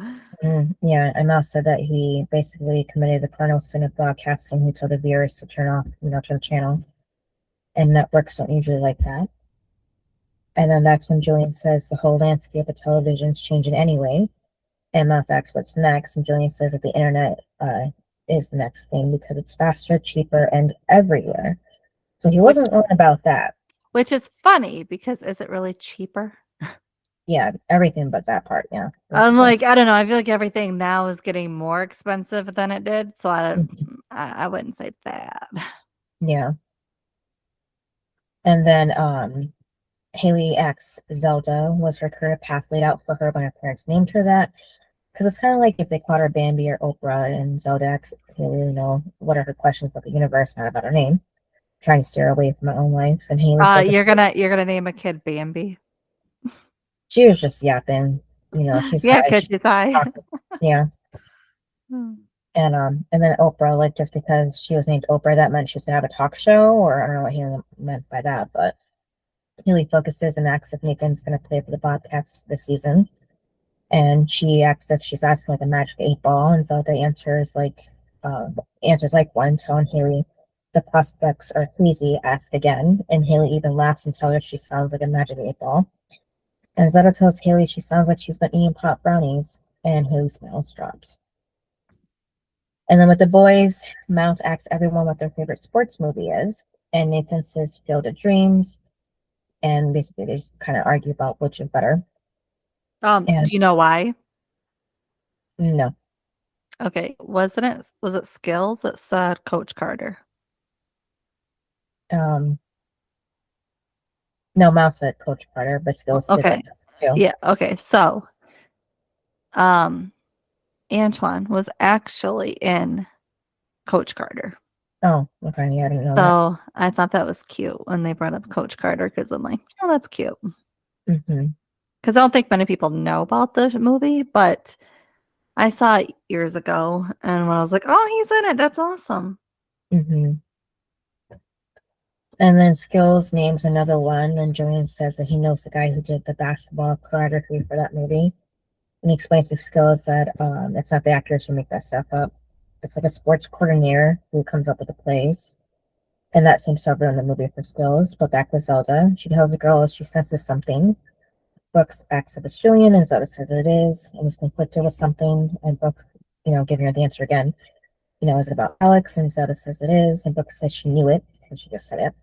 Yeah, and Mel said that he basically committed the cardinal sin of broadcasting. He told the viewers to turn off, to the channel. And networks don't usually like that. And then that's when Julian says the whole landscape of television's changing anyway. And Mouth asks what's next. And Julian says that the internet is the next thing because it's faster, cheaper, and everywhere. So he wasn't wrong about that. Which is funny because is it really cheaper? Yeah, everything but that part, yeah. I'm like, I don't know. I feel like everything now is getting more expensive than it did. So I wouldn't say that. Yeah. And then Haley X Zelda was her career path laid out for her when her parents named her that. Because it's kind of like if they called her Bambi or Oprah and Zelda X Haley, what are her questions about the universe, not about her name. Trying to steer away from my own life. And Haley you're gonna name a kid Bambi. She was just yapping, she's because she's high. Yeah. And then Oprah, like just because she was named Oprah, that meant she was gonna have a talk show, or I don't know what Haley meant by that, but Haley focuses and asks if Nathan's gonna play for the Bobcats this season. And she asks if she's asking like a magic 8-ball, and Zelda answers like one, telling Haley the prospects are queasy, ask again, and Haley even laughs and tells her she sounds like a magic 8-ball. And Zelda tells Haley she sounds like she's been eating pot brownies, and Haley's smile drops. And then with the boys, Mouth asks everyone what their favorite sports movie is, and Nathan says Field of Dreams, and basically they just kind of argue about which is better. Do you know why? No. Okay, was it Skills that said Coach Carter? No, Mouth said Coach Carter, but Skills did that too. Yeah, okay. So Antoine was actually in Coach Carter. Oh, okay. Yeah, I didn't know that. I thought that was cute when they brought up Coach Carter because I'm like, oh, that's cute. Mm-hmm. Because I don't think many people know about the movie, but I saw it years ago, and when I was like, oh, he's in it, that's awesome. Mm-hmm. And then Skills names another one, and Julian says that he knows the guy who did the basketball choreography for that movie. And he explains to Skills that it's not the actors who make that stuff up. It's like a sports coordinator who comes up with the plays. And that seems to have ruined the movie for Skills. But back with Zelda, she tells the girl she senses something. Brooke backs up as Julian, and Zelda says it is, and is conflicted with something. And Brooke, giving her the answer again. Is it about Alex? And Zelda says it is. And Brooke says she knew it, and she just said it.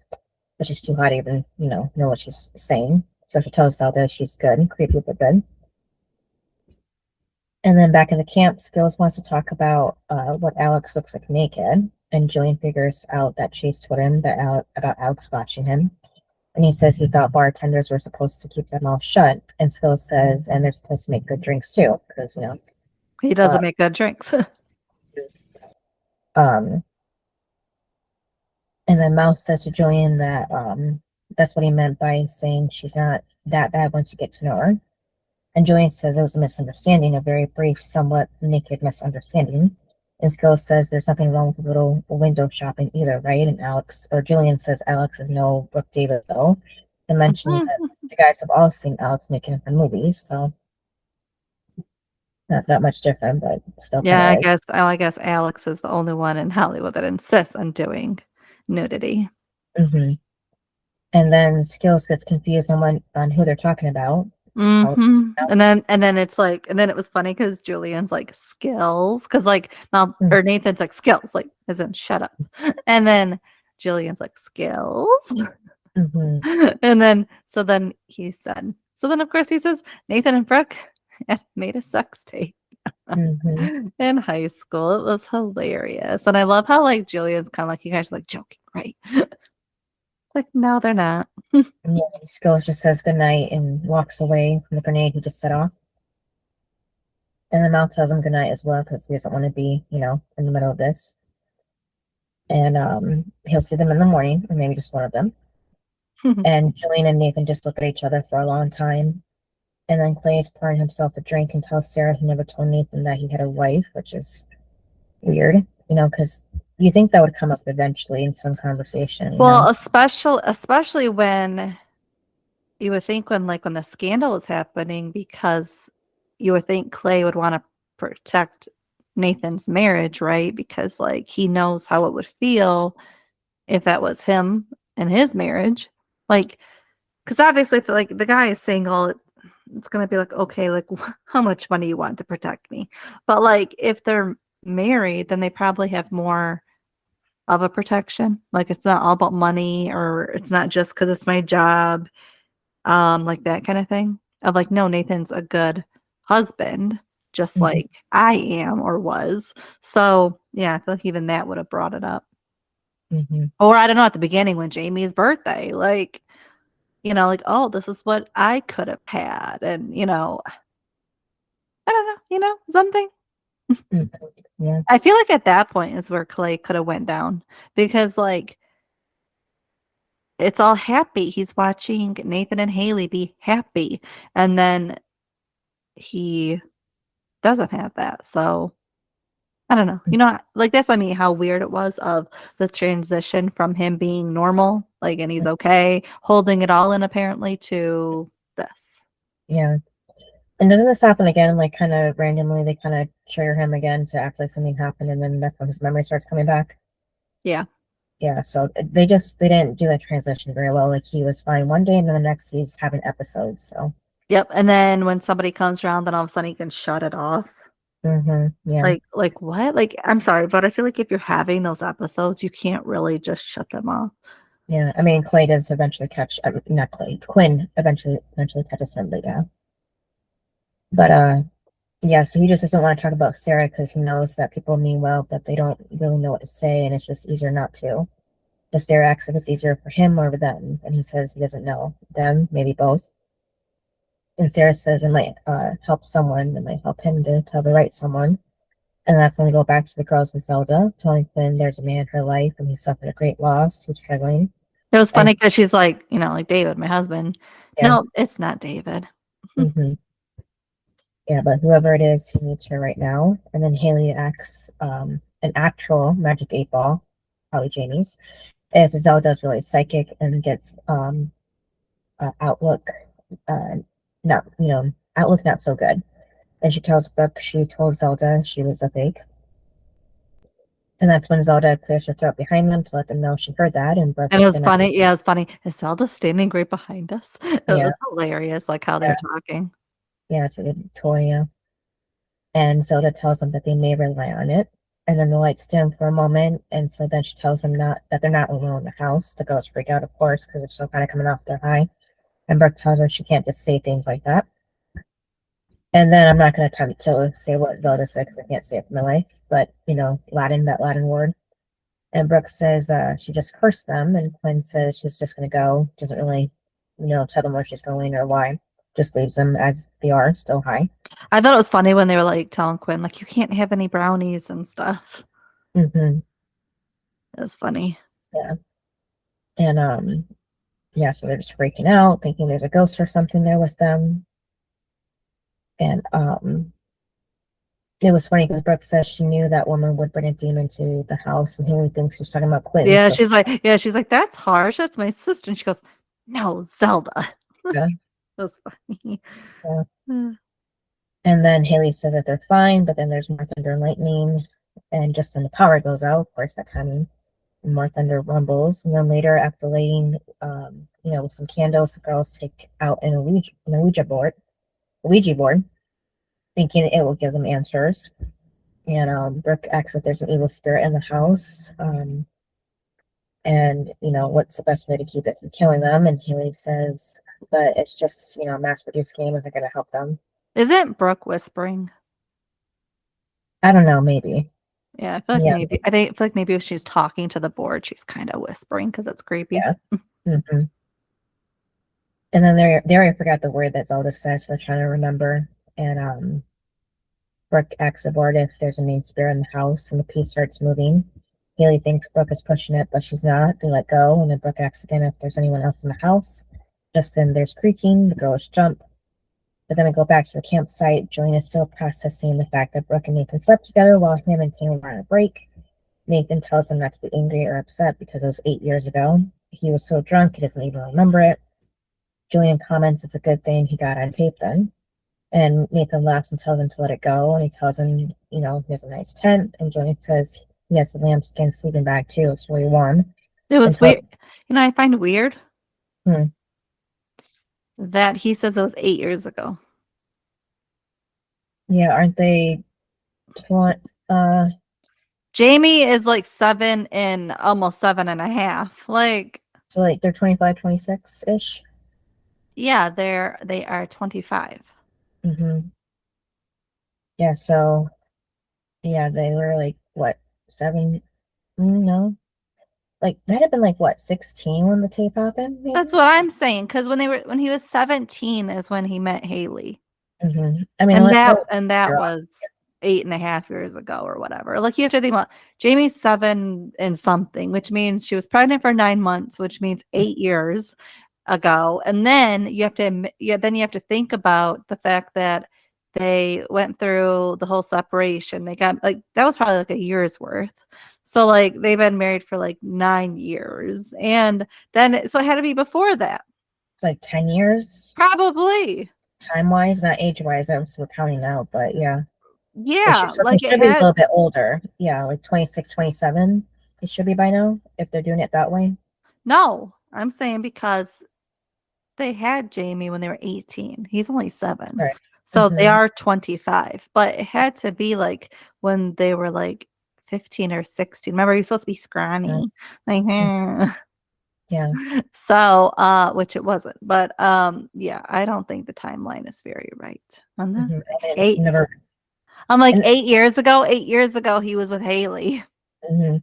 But she's too high to even, know what she's saying. So she tells Zelda she's good, creepy but good. And then back in the camp, Skills wants to talk about what Alex looks like naked. And Julian figures out that Chase told him about Alex watching him. And he says he thought bartenders were supposed to keep their mouth shut. And Skills says, and they're supposed to make good drinks too. Because, he doesn't make good drinks. And then Mouse says to Julian that that's what he meant by saying she's not that bad once you get to know her. And Julian says it was a misunderstanding, a very brief, somewhat naked misunderstanding. And Skills says there's nothing wrong with a little window shopping either, right? And Julian says Alex is no Brooke Davis, though. And mentions that the guys have all seen Alex naked in movies, so not that much different, but still. Yeah, I guess Alex is the only one in Hollywood that insists on doing nudity. Mm-hmm. And then Skills gets confused on who they're talking about. Mm-hmm. And then it's like, and then it was funny because Julian's like Skills, because like or Nathan's like Skills, like as in shut up. And then Julian's like Skills. Mm-hmm. And then he said, so then of course he says Nathan and Brooke had made a sex tape. in high school. It was hilarious. And I love how like Julian's kind of like, you guys are like joking, right? It's like, no, they're not. And yeah, Skills just says goodnight and walks away from the grenade he just set off. And then Mal tells him goodnight as well because he doesn't want to be, in the middle of this. And he'll see them in the morning, or maybe just one of them. And Julian and Nathan just look at each other for a long time. And then Clay's pouring himself a drink and tells Sarah he never told Nathan that he had a wife, which is weird, because you think that would come up eventually in some conversation. Well, especially when you would think when the scandal was happening, because you would think Clay would want to protect Nathan's marriage, right? Because like he knows how it would feel if that was him and his marriage. Like, because obviously if like the guy is single, it's gonna be like, okay, like how much money you want to protect me? But like if they're married, then they probably have more of a protection. Like it's not all about money, or it's not just because it's my job, like that kind of thing. Of like, no, Nathan's a good husband, just like I am or was. So yeah, I feel like even that would have brought it up. Or I don't know, at the beginning when Jamie's birthday, like, like, oh, this is what I could have had. And, I don't know, something. Yeah. I feel like at that point is where Clay could have went down, because like it's all happy. He's watching Nathan and Haley be happy. And then he doesn't have that. So I don't know. Like that's what I mean, how weird it was of the transition from him being normal, like, and he's okay, holding it all in apparently, to this. Yeah. And doesn't this happen again, like kind of randomly, they kind of trigger him again to act like something happened, and then that's when his memory starts coming back? Yeah. Yeah, so they didn't do that transition very well. Like he was fine one day and then the next he's having episodes, so. Yep. And then when somebody comes around, then all of a sudden he can shut it off. Yeah. Like what? Like, I'm sorry, but I feel like if you're having those episodes, you can't really just shut them off. Yeah, I mean, Clay does eventually catch, not Clay, Quinn eventually catches him, but yeah. But yeah, so he just doesn't want to talk about Sarah because he knows that people mean well, but they don't really know what to say, and it's just easier not to. But Sarah asks if it's easier for him or for them, and he says he doesn't know. Them, maybe both. And Sarah says it might help someone, it might help him to tell the right someone. And that's when we go back to the girls with Zelda, telling Quinn there's a man in her life and he suffered a great loss, he's struggling. It was funny because she's like, like David, my husband. Yeah. No, it's not David. Yeah, but whoever it is who needs her right now. And then Haley acts an actual magic 8-ball, probably Janie's, if Zelda's really psychic and gets outlook not so good. And she tells Brooke she told Zelda she was a fake. And that's when Zelda clears her throat behind them to let them know she heard that. And Brooke, and it was funny. Yeah, it was funny. Is Zelda standing right behind us? It was hilarious, like how they're talking. Yeah, to Toya. And Zelda tells them that they may rely on it. And then the lights dim for a moment. And so then she tells them that they're not alone in the house. The girls freak out, of course, because they're still kind of coming off their high. And Brooke tells her she can't just say things like that. And then I'm not going to attempt to say what Zelda said because I can't say it for my life. But, that Latin word. And Brooke says she just cursed them. And Quinn says she's just going to go. Doesn't really, tell them where she's going or why. Just leaves them as they are, still high. I thought it was funny when they were like telling Quinn, like, you can't have any brownies and stuff. It was funny. Yeah. And yeah, so they're just freaking out, thinking there's a ghost or something there with them. And it was funny because Brooke says she knew that woman would bring a demon to the house, and Haley thinks she's talking about Quinn. Yeah, so she's like, that's harsh. That's my sister. And she goes, no, Zelda. Yeah. That was funny. Yeah. And then Haley says that they're fine, but then there's more thunder and lightning, and just when the power goes out, of course, that time more thunder rumbles. And then later, after lighting, with some candles, the girls take out an Ouija board, thinking it will give them answers. And Brooke asks if there's an evil spirit in the house, and what's the best way to keep it from killing them. And Haley says, but it's just mass-produced game, and they're going to help them. Isn't Brooke whispering? I don't know, maybe. Yeah, I feel like maybe if she's talking to the board, she's kind of whispering because it's creepy. Yeah. Mm-hmm. And then they already forgot the word that Zelda says, so they're trying to remember. And Brooke asks the board if there's a main spirit in the house, and the piece starts moving. Haley thinks Brooke is pushing it, but she's not. They let go, and then Brooke asks again if there's anyone else in the house. Just then there's creaking, the girls jump. But then we go back to the campsite. Julian is still processing the fact that Brooke and Nathan slept together while him and Taylor were on a break. Nathan tells him not to be angry or upset because it was 8 years ago. He was so drunk he doesn't even remember it. Julian comments it's a good thing he got on tape then. And Nathan laughs and tells him to let it go. And he tells him, he has a nice tent. And Julian says he has the lambskin sleeping bag too. It's really warm. It was weird. I find weird that he says it was 8 years ago. Yeah, aren't they? Jamie is like 7 and almost 7.5. So they're 25, 26-ish? Yeah, they are 25. Mm-hmm. Yeah, so yeah, they were like what, 7? No. Like that had been like what, 16 when the tape happened? Maybe? That's what I'm saying. Because when he was 17 is when he met Haley. Mm-hmm. I mean, and that was 8.5 years ago or whatever. Like you have to think about Jamie's 7 and something, which means she was pregnant for 9 months, which means 8 years ago. And then you have to think about the fact that they went through the whole separation. They got that was probably like a year's worth. So they've been married for 9 years. And then so it had to be before that. It's like 10 years? Probably. Time-wise, not age-wise. We're counting now, but yeah. Yeah. It should be a little bit older. Yeah, like 26, 27. It should be by now if they're doing it that way. No, I'm saying because they had Jamie when they were 18. He's only 7. Right. So they are 25. But it had to be when they were 15 or 16. Remember, he's supposed to be scrawny. Yeah. So, which it wasn't. But yeah, I don't think the timeline is very right on this. I'm 8 years ago. 8 years ago, he was with Haley. Mm-hmm.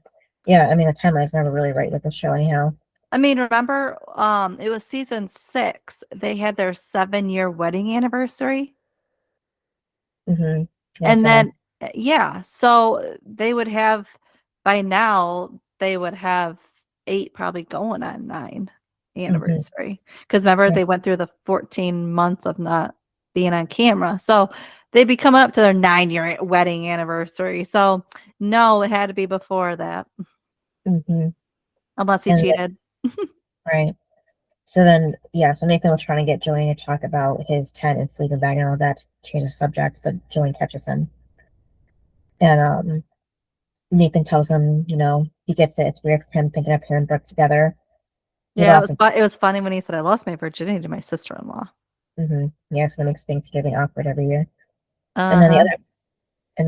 Yeah, I mean, the timeline is never really right with the show anyhow. I mean, remember, it was season 6. They had their 7-year wedding anniversary. Mm-hmm. Yeah, and then, so they would have, by now, they would have 8 probably going on 9 anniversary. Because remember, they went through the 14 months of not being on camera. So they'd be coming up to their 9-year wedding anniversary. So no, it had to be before that. Mm-hmm. Unless he cheated. Right. So then, so Nathan was trying to get Julian to talk about his tent and sleeping bag and all that to change the subject, but Julian catches him. And Nathan tells him, he gets it. It's weird for him thinking of him and Brooke together. Yeah, it was funny when he said, I lost my virginity to my sister-in-law. Mm-hmm. Yeah, so it makes Thanksgiving awkward every year. And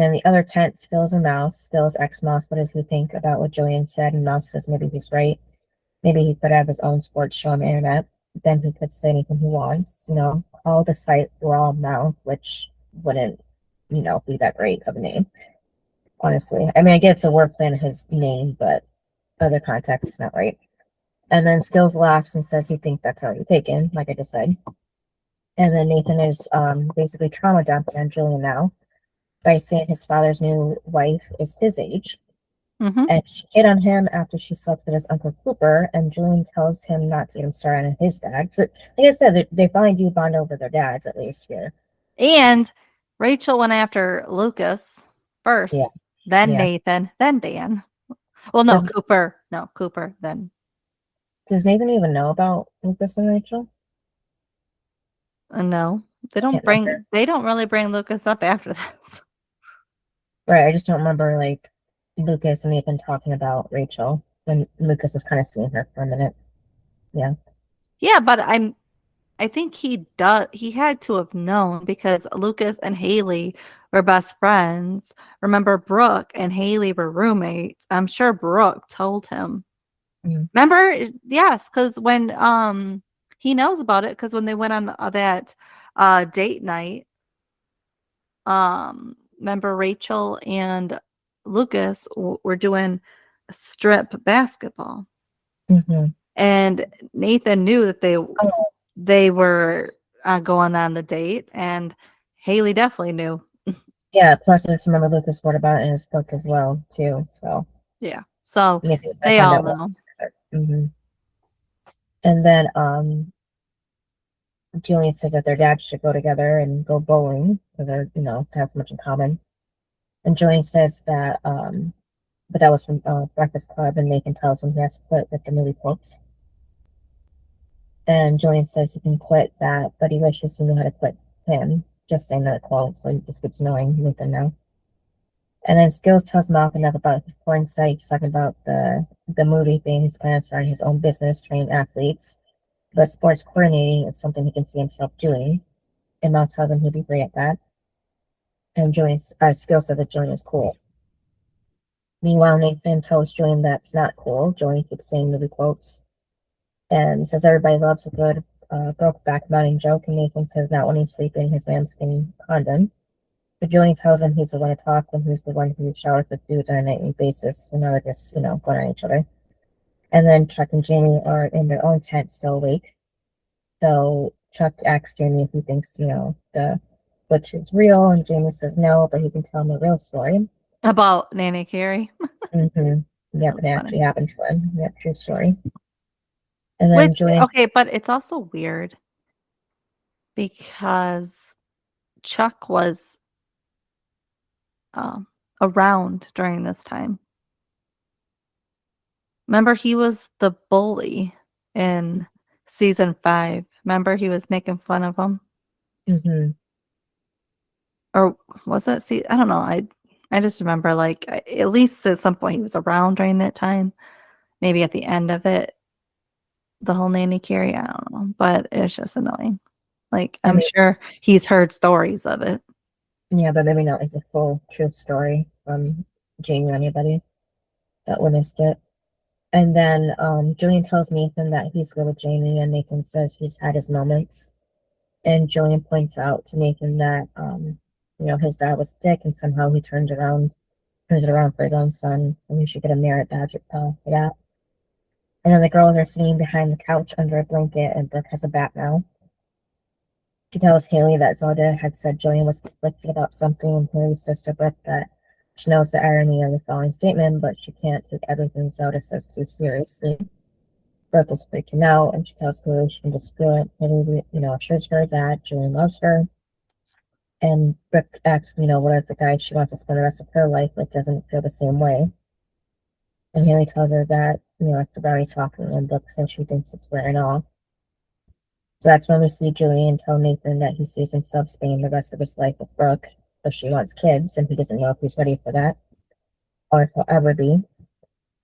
then the other tent, Skills and Mouse. Skills ex Mouse, what does he think about what Julian said? And Mouse says maybe he's right. Maybe he could have his own sports show on the internet. Then he could say anything he wants, call the site Raw Mouth, which wouldn't, be that great of a name. Honestly. I mean, I get it's a wordplay on his name, but other context is not right. And then Skills laughs and says he thinks that's already taken, like I just said. And then Nathan is basically trauma dumping on Julian now by saying his father's new wife is his age. Mm-hmm. And she hit on him after she slept with his Uncle Cooper, and Julian tells him not to get him started on his dad. So, like I said, they finally do bond over their dads, at least here. And Rachel went after Lucas first, then Nathan, then Dan. Well, no, Cooper. No, Cooper, then. Does Nathan even know about Lucas and Rachel? No. They don't really bring Lucas up after this. Right, I just don't remember, Lucas and Nathan talking about Rachel, and Lucas was kind of seeing her for a minute. Yeah. Yeah, but I think he had to have known because Lucas and Haley were best friends. Remember, Brooke and Haley were roommates. I'm sure Brooke told him. Mm-hmm. Remember? Yes, because when he knows about it because when they went on that date night, remember Rachel and Lucas were doing strip basketball. Mm-hmm. And Nathan knew that they were going on the date, and Haley definitely knew. Yeah, plus I just remember Lucas wrote about it in his book as well, too. So yeah, so I they find all that know. Mm-hmm. And then Julian says that their dads should go together and go bowling because they're, have so much in common. And Julian says that, but that was from Breakfast Club, and Nathan tells him he has to quit with the movie quotes. And Julian says he can quit that, but he wishes he knew how to quit him. Just saying that quote, so he just keeps knowing Nathan now. And then Skills tells him off enough about his porn site. He's talking about the movie thing. He's planning on starting his own business, training athletes. But sports coordinating is something he can see himself doing. And Mel tells him he'd be great at that. And Skills says that Julian is cool. Meanwhile, Nathan tells Julian that's not cool. Julian keeps saying movie quotes and says everybody loves a good broke back mounting joke. And Nathan says not when he's sleeping, his lambskin condom. But Julian tells him he's the one to talk when he's the one who showers with dudes on a nightly basis. And now they're just, going on each other. And then Chuck and Jamie are in their own tent still awake. So Chuck asks Jamie if he thinks, the witch is real. And Jamie says no, but he can tell him the real story. About Nanny Carey. Mm-hmm. Yep, it actually happened to him. Yep, true story. And then Julian... Okay, but it's also weird because Chuck was around during this time. Remember, he was the bully in season 5. Remember, he was making fun of him. Mm-hmm. Or was that? See, I don't know. I just remember, at least at some point he was around during that time. Maybe at the end of it, the whole Nanny Carey. I don't know, but it's just annoying. I'm sure he's heard stories of it. Yeah, but maybe not like the full true story from Jamie or anybody that witnessed it. And then Julian tells Nathan that he's good with Jamie, and Nathan says he's had his moments. And Julian points out to Nathan that his dad was a dick, and somehow he turns it around for his own son, and he should get a merit badge for that. And then the girls are sitting behind the couch under a blanket, and Brooke has a bat now. She tells Haley that Zelda had said Julian was conflicted about something, and Haley says to Brooke that she knows the irony of the following statement, but she can't take everything Zelda says too seriously. Brooke is freaking out, and she tells Haley she can just feel it. Haley, assures her that Julian loves her. And Brooke asks, what if the guy she wants to spend the rest of her life with doesn't feel the same way? And Haley tells her that, it's the brownie talking, and Brooke says she thinks it's wearing off. So that's when we see Julian tell Nathan that he sees himself spending the rest of his life with Brooke, but she wants kids, and he doesn't know if he's ready for that, or if he'll ever be.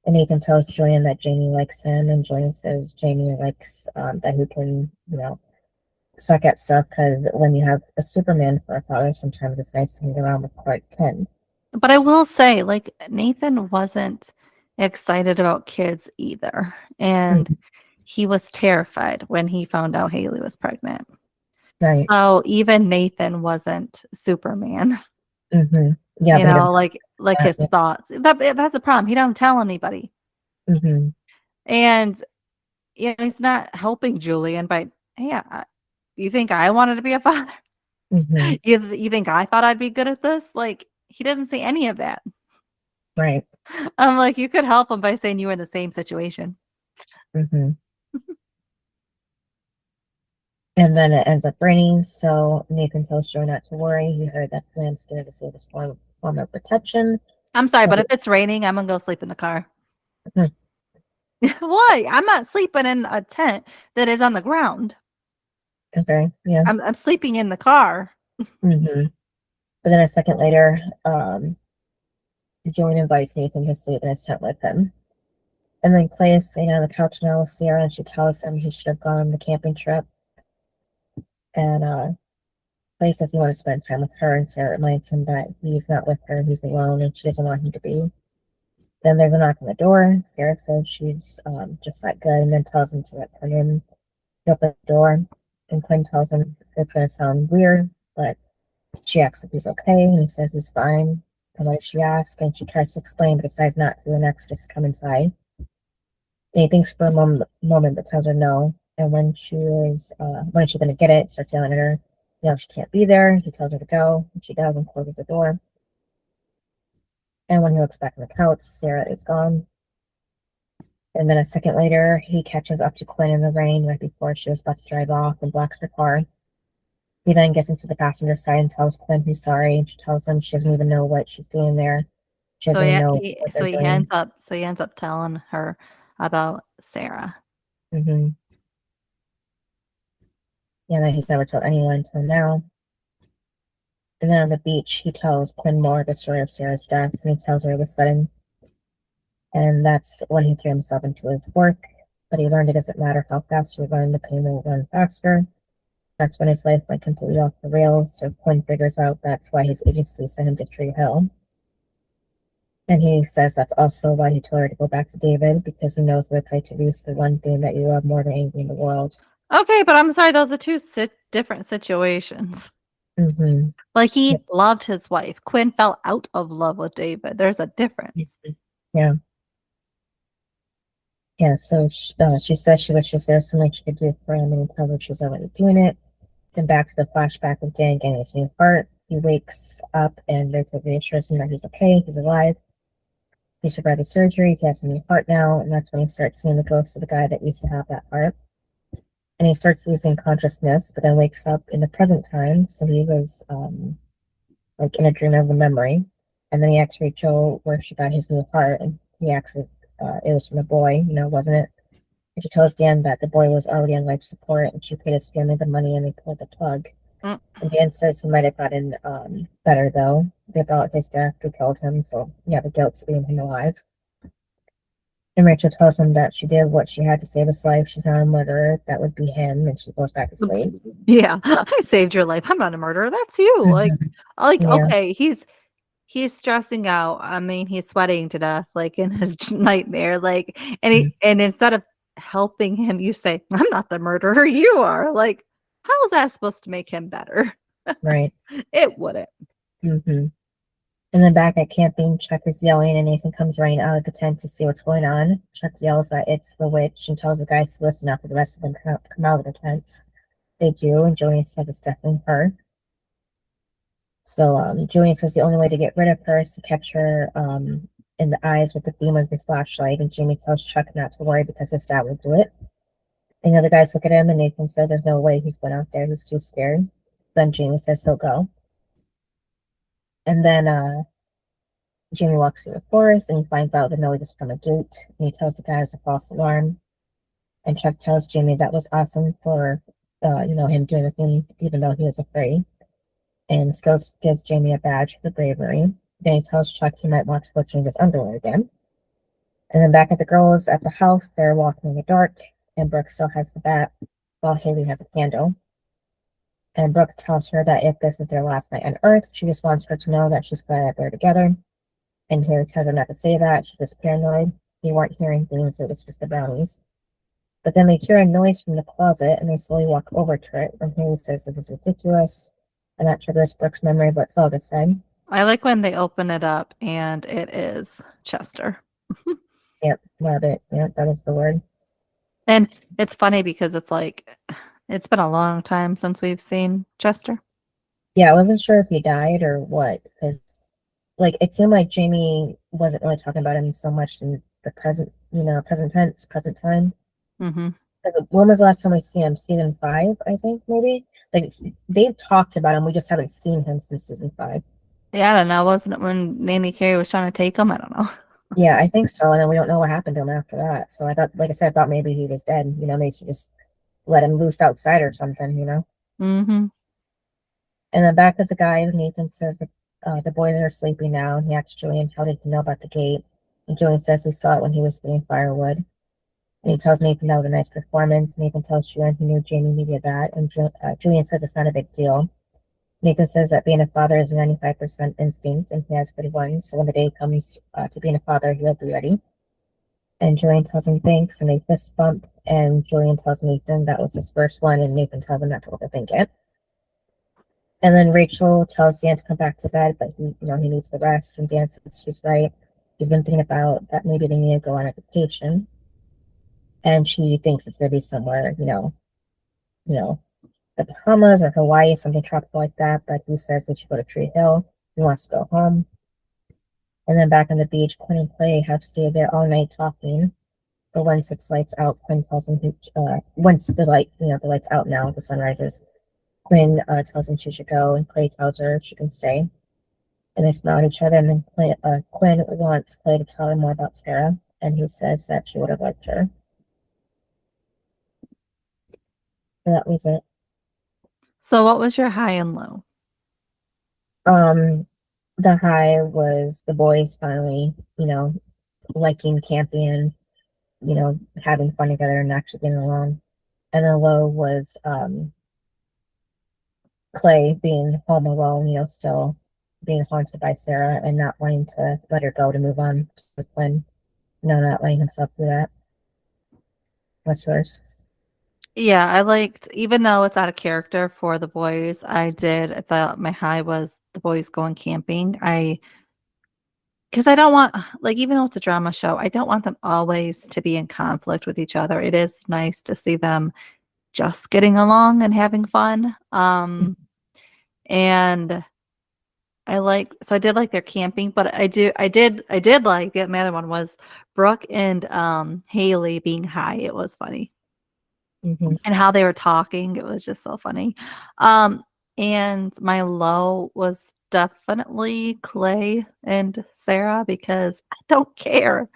And Nathan tells Julian that Jamie likes him, and Julian says Jamie likes that he can, suck at stuff, because when you have a Superman for a father, sometimes it's nice to hang around with Clark Kent. But I will say, Nathan wasn't excited about kids either. And he was terrified when he found out Haley was pregnant. Right. So even Nathan wasn't Superman. Mm-hmm. Yeah, his thoughts. That's the problem. He don't tell anybody. Mm-hmm. And he's not helping Julian by, hey, you think I wanted to be a father? Mm-hmm. You think I thought I'd be good at this? He doesn't say any of that. Right. I'm like, you could help him by saying you were in the same situation. Mm-hmm. And then it ends up raining, so Nathan tells Joe not to worry. He heard that lambskin is the safest form of protection. I'm sorry, but if it's raining, I'm gonna go sleep in the car. Why? I'm not sleeping in a tent that is on the ground. Okay, yeah. I'm sleeping in the car. Mm-hmm. But then a second later, Julian invites Nathan to sleep in his tent with him. And then Clay is sitting on the couch now with Sierra, and she tells him he should have gone on the camping trip. And Clay says he wants to spend time with her, and Sarah reminds him that he's not with her, he's alone, and she doesn't want him to be. Then there's a knock on the door. Sarah says she's just that good, and then tells him to let Quinn in. He opens the door, and Quinn tells him it's going to sound weird, but She asks if he's okay, and he says he's fine. And what does she ask? And she tries to explain, but decides not to. The next, just come inside. And he thinks for a moment, but tells her no. And when she's going to get it, starts yelling at her. She can't be there. He tells her to go, and she does, and closes the door. And when he looks back on the couch, Sarah is gone. And then a second later, he catches up to Quinn in the rain right before she was about to drive off and blocks her car. He then gets into the passenger side and tells Quinn he's sorry, and she tells him she doesn't even know what she's doing there. She doesn't even know what they're doing. He ends up telling her about Sarah. Mm-hmm. Yeah, that he's never told anyone until now. And then on the beach, he tells Quinn more the story of Sarah's death, and he tells her it was sudden. And that's when he threw himself into his work. But he learned it doesn't matter how fast you learn, the pain will run faster. That's when his life went completely off the rails. So Quinn figures out that's why his agency sent him to Tree Hill. And he says that's also why he told her to go back to David, because he knows what it's like to lose the one thing that you love more than anything in the world. Okay, but I'm sorry, those are two different situations. Mm-hmm. Like, he loved his wife. Quinn fell out of love with David. There's a difference. Yeah. Yeah, so she says she wishes there was something she could do for him, and he tells her she's already doing it. Then back to the flashback of Dan getting his new heart. He wakes up, and there's a reassurance that he's okay, he's alive. He survived the surgery, he has a new heart now, and that's when he starts seeing the ghost of the guy that used to have that heart. And he starts losing consciousness, but then wakes up in the present time, so he was like in a dream of the memory. And then he asks Rachel where she got his new heart, and he asks if it was from a boy, wasn't it? And she tells Dan that the boy was already on life support, and she paid his family the money, and they pulled the plug. And Dan says he might have gotten better, though, about his death, who killed him, so yeah, the guilt's leaving him alive. And Rachel tells him that she did what she had to save his life. She's not a murderer. That would be him, and she goes back to sleep. Yeah, I saved your life. I'm not a murderer. That's you. Okay, he's stressing out. I mean, he's sweating to death, like in his nightmare. And instead of helping him, you say, "I'm not the murderer. You are." Like, how is that supposed to make him better? Right. It wouldn't. Mm-hmm. And then back at camping, Chuck is yelling, and Nathan comes running out of the tent to see what's going on. Chuck yells that it's the witch and tells the guys to listen after the rest of them come out of the tents. They do, and Julian says it's definitely her. So Julian says the only way to get rid of her is to catch her in the eyes with the beam of the flashlight, and Jamie tells Chuck not to worry because his dad will do it. And the other guys look at him, and Nathan says there's no way he's going out there. He's too scared. Then Jamie says he'll go. And then Jamie walks through the forest, and he finds out the noise is from a gate, and he tells the guys a false alarm. And Chuck tells Jamie that was awesome for, him doing the thing, even though he was afraid. And Skills gives Jamie a badge for bravery. Then he tells Chuck he might want to go change his underwear again. And then back at the girls at the house, they're walking in the dark, and Brooke still has the bat, while Haley has a candle. And Brooke tells her that if this is their last night on Earth, she just wants her to know that she's glad that they're together. And Haley tells her not to say that. She's just paranoid. They weren't hearing things. It was just the brownies. But then they hear a noise from the closet, and they slowly walk over to it. And Haley says this is ridiculous. And that triggers Brooke's memory of what Zelda said. I like when they open it up, and it is Chester. Yep, love it. Yep, that is the word. And it's funny because it's like, it's been a long time since we've seen Chester. Yeah, I wasn't sure if he died or what, because it seemed like Jamie wasn't really talking about him so much in the present, present tense, present time. Mm-hmm. When was the last time we see him? Season 5, I think, maybe? They've talked about him, we just haven't seen him since season 5. Yeah, I don't know. Wasn't it when Nanny Carey was trying to take him? I don't know. Yeah, I think so. And then we don't know what happened to him after that. So I thought, like I said, I thought maybe he was dead. They should just let him loose outside or something, Mm-hmm. And then back at the guys, Nathan says that the boys are sleeping now. And he asks Julian how did he know about the gate. And Julian says he saw it when he was getting firewood. And he tells Nathan that was a nice performance. Nathan tells Julian he knew Jamie needed that. And Julian says it's not a big deal. Nathan says that being a father is a 95% instinct, and he has good ones. So when the day comes to being a father, he'll be ready. And Julian tells him thanks, and they fist bump. And Julian tells Nathan that was his first one, and Nathan tells him not to overthink it. And then Rachel tells Dan to come back to bed, but he needs the rest. And Dan says she's right. He's been thinking about that maybe they need to go on a vacation, and she thinks it's gonna be somewhere, the Bahamas or Hawaii, something tropical like that. But he says they should go to Tree Hill. He wants to go home. And then back on the beach, Quinn and Clay have stayed there all night talking. But once it's lights out, Quinn tells him once the light's out now, the sun rises. Quinn tells him she should go, and Clay tells her she can stay. And they smile at each other, and then Quinn wants Clay to tell him more about Sarah, and he says that she would have liked her. So that was it. So what was your high and low? The high was the boys finally, liking camping and, having fun together and actually getting along. And the low was Clay being home alone, still being haunted by Sarah and not wanting to let her go to move on with Quinn. Not letting himself do that. What's yours? Yeah, I liked, even though it's out of character for the boys, I thought my high was the boys going camping. Because I don't want, like, even though it's a drama show, I don't want them always to be in conflict with each other. It is nice to see them just getting along and having fun. And I did like their camping, but I did like, the other one was Brooke and Haley being high. It was funny. Mm-hmm. And how they were talking, it was just so funny. And my low was definitely Clay and Sarah, because I don't care.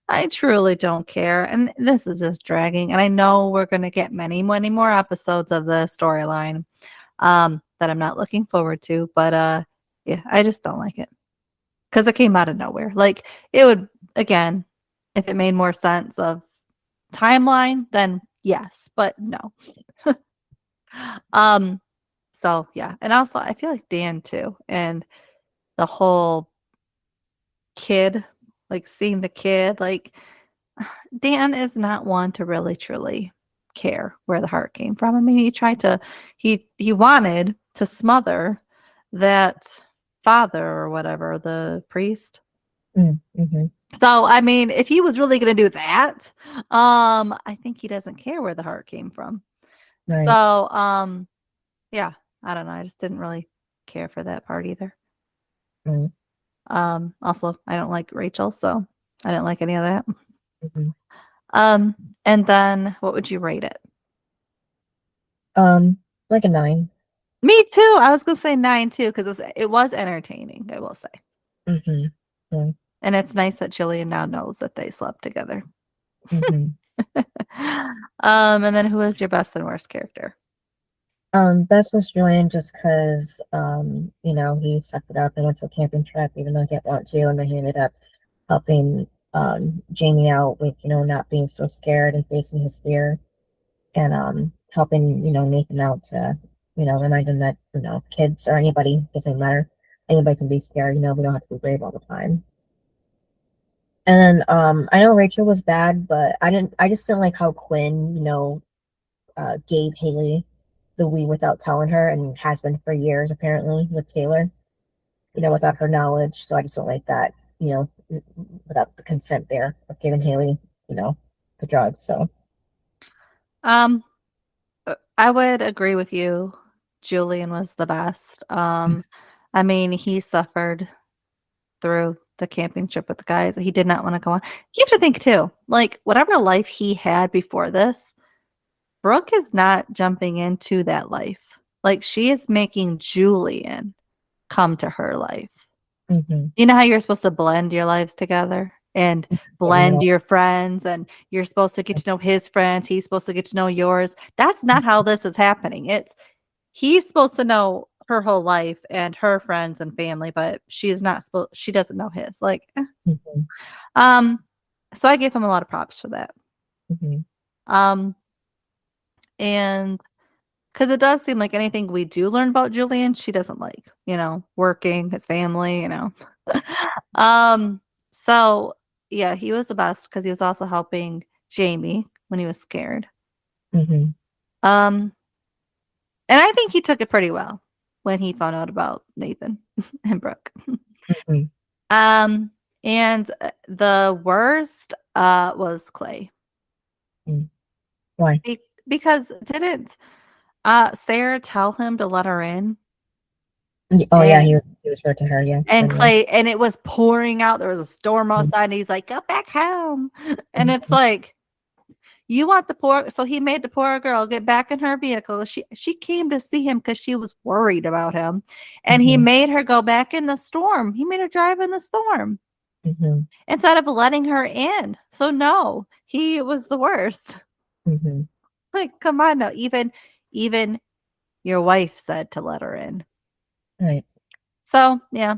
I truly don't care. And this is just dragging. And I know we're going to get many, many more episodes of the storyline that I'm not looking forward to. But yeah, I just don't like it. Because it came out of nowhere. Like, it would, again, if it made more sense of timeline, then yes, but no. So yeah, and also I feel like Dan too, and the whole kid, like seeing the kid, like Dan is not one to really truly care where the heart came from. I mean, he wanted to smother that father or whatever, the priest. Mm-hmm. So, I mean, if he was really going to do that, I think he doesn't care where the heart came from. Right. So, yeah, I don't know. I just didn't really care for that part either. Mm-hmm. Also, I don't like Rachel, so I didn't like any of that. Mm-hmm. And then what would you rate it? Like a 9. Me too. I was gonna say 9 too, because it was entertaining, I will say. Mm-hmm. Yeah. And it's nice that Jillian now knows that they slept together. Mm-hmm. And then who was your best and worst character? Best was Julian, just because he sucked it up and went to a camping trip even though he didn't want to, and then he ended up helping Jamie out with not being so scared and facing his fear, and helping Nathan out to remind him that kids or anybody, doesn't matter, anybody can be scared. We don't have to be brave all the time. And then I know Rachel was bad, but I just didn't like how Quinn gave Haley the we without telling her, and has been for years apparently with Taylor, without her knowledge. So I just don't like that, without the consent there of giving Haley, the drugs. So I would agree with you. Julian was the best. I mean, he suffered through the camping trip with the guys. He did not want to go on. You have to think too, like, whatever life he had before this, Brooke is not jumping into that life. Like, she is making Julian come to her life. mm-hmm. You know how you're supposed to blend your lives together and blend your friends, and you're supposed to get to know his friends. He's supposed to get to know yours. That's not how this is happening. He's supposed to know her whole life and her friends and family, but she doesn't know his. Like, Mm-hmm. So I gave him a lot of props for that. Mm-hmm. And because it does seem like anything we do learn about Julian, she doesn't like, working, his family, So yeah, he was the best because he was also helping Jamie when he was scared. Mm-hmm. And I think he took it pretty well. when he found out about Nathan and Brooke. Mhm. And the worst was Clay. Why? Because didn't Sarah tell him to let her in? Oh, yeah, he was short to her, yeah. And then, Clay, and it was pouring out. There was a storm Mhm. outside, and he's like, "Go back home." And it's Mhm. like, you want the poor, so he made the poor girl get back in her vehicle. She came to see him because she was worried about him, and he Mhm. made her go back in the storm. He made her drive in the storm Mhm. instead of letting her in. So no, he was the worst. Mhm. Like, come on now. Even your wife said to let her in. Right. So yeah,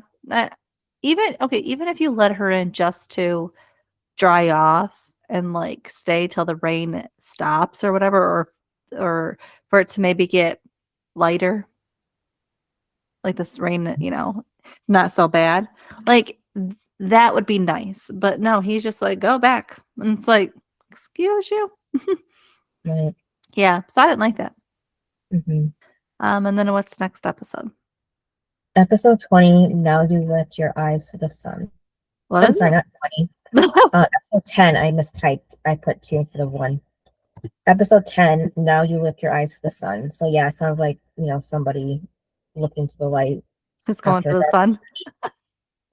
even if you let her in just to dry off and like stay till the rain stops or whatever, or for it to maybe get lighter, like this rain, it's not so bad. Like that would be nice. But no, he's just like, go back. And it's like, excuse you. Right. Yeah. So I didn't like that. Mhm. And then what's next episode? Episode 20, Now You Lift Your Eyes to the Sun. What I'm is sorry, it? not 20. Episode 10, I mistyped. I put 2 instead of 1. Episode 10, Now You Lift Your Eyes to the Sun. So yeah, it sounds like, somebody looking to the light It's going to after the that. sun.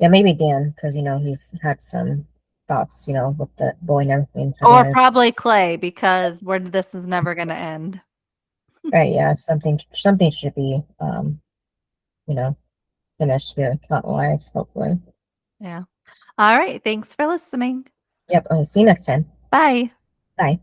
Yeah, maybe Dan, because, he's had some thoughts, with the boy and everything. Or probably Clay, because this is never going to end. Right, yeah, something should be, finished here, plot-wise, hopefully. Yeah. All right. Thanks for listening. Yep, see you next time. Bye. Bye.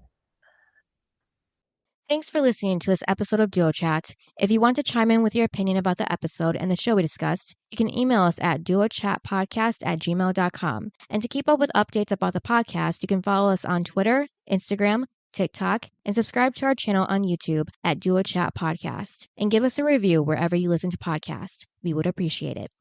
Thanks for listening to this episode of Duo Chat. If you want to chime in with your opinion about the episode and the show we discussed, you can email us at duochatpodcast@gmail.com. And to keep up with updates about the podcast, you can follow us on Twitter, Instagram, TikTok, and subscribe to our channel on YouTube at Duo Chat Podcast. And give us a review wherever you listen to podcasts. We would appreciate it.